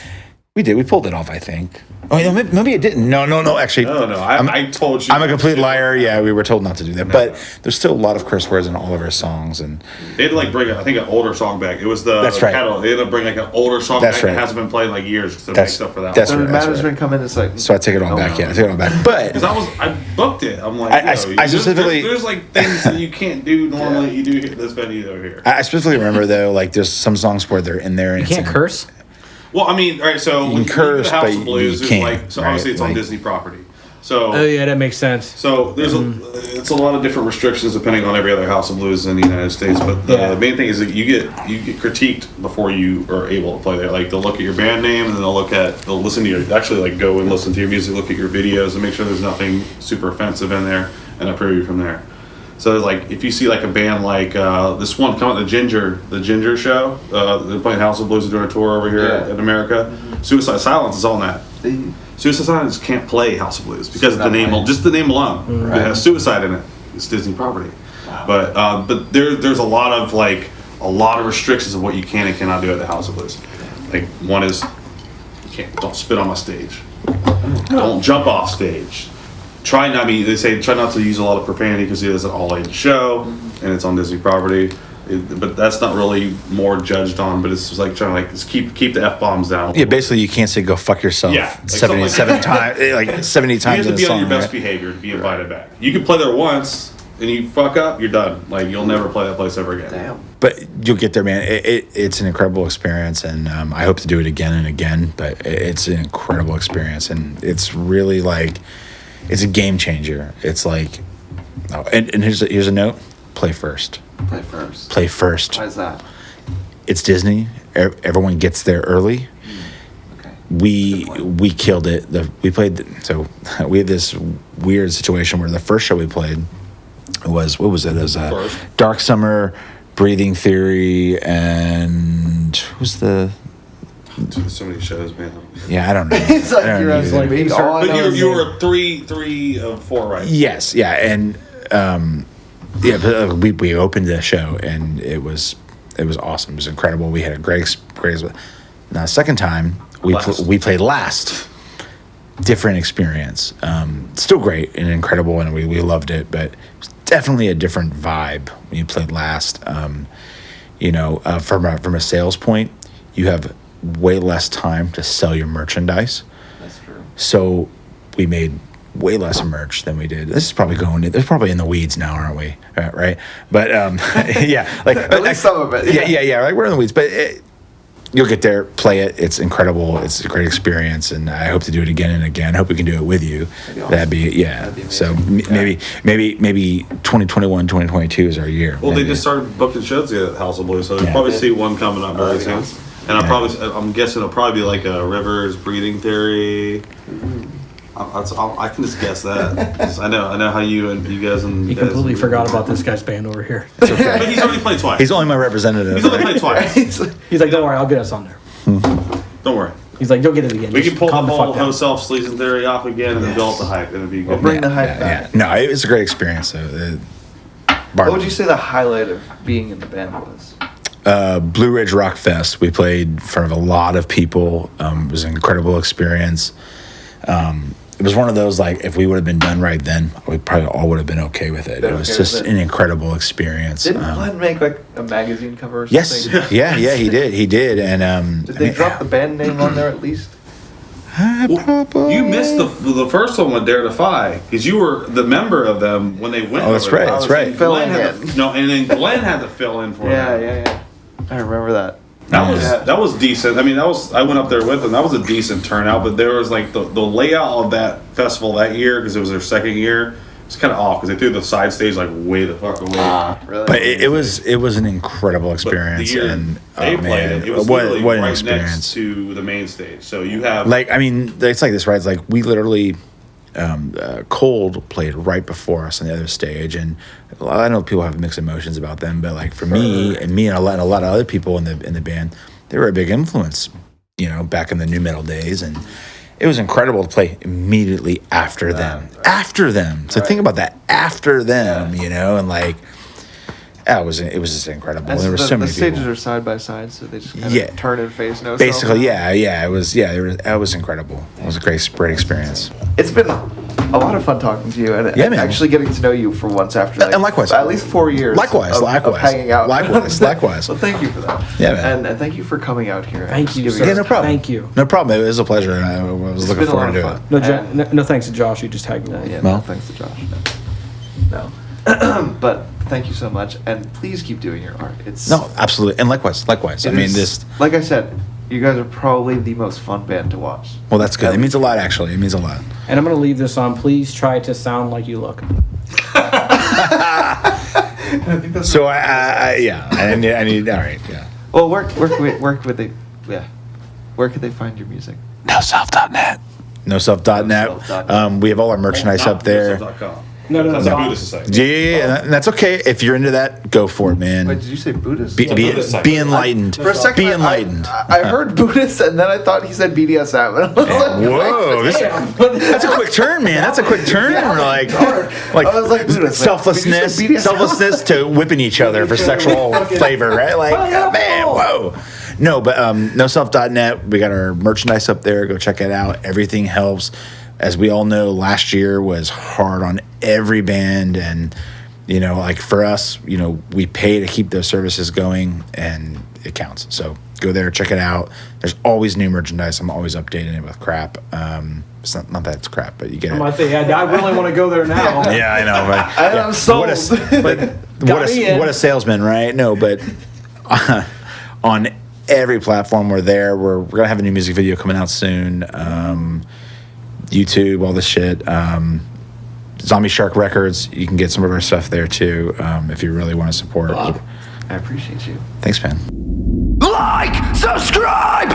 We did. We pulled it off, I think. Oh, no, maybe it didn't. No. Actually, No. I told you. I'm a complete liar. Yeah, we were told not to do that. No. But there's still a lot of curse words in all of our songs, and they had to like bring, I think, an older song back. It was the That's right. Pedal. They had to bring like an older song back that hasn't been played in like years to make stuff for that. That's so right. the management come in and say, so I take it all back. Yeah, I take it all back. But because I booked it. I'm like, I specifically there's like things that you can't do normally. You do at this venue over here. I specifically remember though, like there's some songs where they're in there and You can't curse. Well, I mean, all right. So you can curse, House but of Blues you is can't. like, so obviously it's on Disney property. So Oh yeah, that makes sense. So there's it's a lot of different restrictions depending on every other House of Blues in the United States. But the main thing is that you get critiqued before you are able to play there. Like they'll look at your band name and then they'll listen to your go and listen to your music, look at your videos, and make sure there's nothing super offensive in there, and approve you from there. So like if you see like a band like this one come out, the Ginger Show, they're playing House of Blues doing a tour over here in America. Suicide Silence is on that. Suicide Silence can't play House of Blues because the name alone. Right. It has suicide in it. It's Disney property. Wow. But there's a lot of restrictions of what you can and cannot do at the House of Blues. Like one is don't spit on my stage. Don't jump off stage. They say try not to use a lot of profanity because it is an all-age show and it's on Disney property. But that's not really more judged on. But it's just like trying to keep the F-bombs down. Yeah, basically you can't say "go fuck yourself" 77 times, like 70 times. You have to be on your best right? behavior to be invited back. You can play there once and you fuck up, you're done. Like you'll never play that place ever again. Damn. But you'll get there, man. It's an incredible experience, and I hope to do it again and again. But it's an incredible experience, and it's really like it's a game changer. It's like, and here's a note: play first. Play first. Why is that? It's Disney. Everyone gets there early. Okay. We killed it. We played. So we had this weird situation where the first show we played was what was it? It was Dark Summer, Breathing Theory, and who's the? So many shows, man. Yeah, I don't know. It's like but you were three of four, right? Yes. Yeah, and. But we opened the show and it was awesome. It was incredible. We had a great experience. Now, second time we played last. Different experience. Still great and incredible, and we loved it. But it's definitely a different vibe when you played last. From a sales point, you have way less time to sell your merchandise. That's true. So we made way less merch than we did. This is probably they're probably in the weeds now, aren't we? Right? But yeah, like at least some of it. Yeah. Like we're in the weeds, but you'll get there, play it. It's incredible. It's a great experience, and I hope to do it again and again. I hope we can do it with you. That'd be awesome. That'd be so maybe 2021, 2022 is our year. Well, they just started booking shows at House of Blues, so you'll probably see one coming up very soon. And I'm guessing it'll probably be like a Rivers, Breathing Theory. I can just guess that. I know how you guys and he completely forgot about this guy's band over here. It's okay. But he's only played twice. He's only my representative. He's only played twice. He's like, don't worry, I'll get us on there. Don't worry. He's like, you'll get it again. We can pull the whole down. Noself Sleaze Theory off again and build the hype. It'll be good. Bring the hype back. Yeah. No, it was a great experience. What would you say the highlight of being in the band was? Blue Ridge Rock Fest. We played in front of a lot of people. It was an incredible experience. It was one of those, like, if we would have been done right then, we probably all would have been okay with it. It was just an incredible experience. Didn't Glenn make, like, a magazine cover or Yes. something? Yeah, he did. He did. And did they drop the band name on there at least? You missed the first one with Dare Defy because you were the member of them when they went. Oh, that's right. That's right. And then Glenn had to fill in for them. Yeah. I remember that. That was decent. I mean, I went up there with them. That was a decent turnout, but there was like the layout of that festival that year because it was their second year. It's kind of off because they threw the side stage like way the fuck away. Really? But it was an incredible experience, and they played it. It was what literally an right next to the main stage. So you have it's like this, right? It's like we literally Cold played right before us on the other stage, and I know people have mixed emotions about them, but like for me and a lot of other people in the band, they were a big influence, back in the new metal days, and it was incredible to play immediately after them. Right. After them, so think about that, after them, and like. It was just incredible. There were so many people. The stages are side by side, so they just kind of turn and face Noself. Basically, it was incredible. It was a great experience. It's been a lot of fun talking to you, and actually getting to know you for once after and likewise, at least 4 years. Likewise, of hanging out. Likewise. Well, thank you for that. Yeah, man. And thank you for coming out here. Thank you, sir. Yeah, no problem. Thank you. No problem. It was a pleasure. I was looking forward to it. No thanks to Josh. You just tagged me. No thanks to Josh. No. But thank you so much, and please keep doing your art. Absolutely, and likewise. I mean, like I said, you guys are probably the most fun band to watch. Well, that's good. It means a lot, actually. It means a lot. And I'm going to leave this on. Please try to sound like you look. So I need. All right, yeah. Well, where could they find your music? Noself.net. Noself.net. We have all our merchandise up there. Noself.com. No. That's a Buddhist site. Yeah, and that's okay. If you're into that, go for it, man. Wait, did you say Buddhist? Be enlightened. For a second, be enlightened. I heard Buddhist, and then I thought he said BDSM. And I was Whoa, that's a quick turn, man. That's a quick turn. Yeah, like I was like Buddhist, selflessness to whipping each other for sexual flavor, right? Like, man, whoa. No, but noself.net, we got our merchandise up there. Go check it out. Everything helps. As we all know, last year was hard on every band, and like for us, we pay to keep those services going, and it counts. So go there, check it out. There's always new merchandise. I'm always updating it with crap. It's not that it's crap, but you get it. I might say, I really want to go there now. Yeah, I know. But, I'm sold. What a salesman, right? No, but on every platform we're there. We're gonna have a new music video coming out soon. YouTube, all this shit. Zombie Shark Records, you can get some of our stuff there too, if you really want to support. I appreciate you. Thanks, man. Like, subscribe,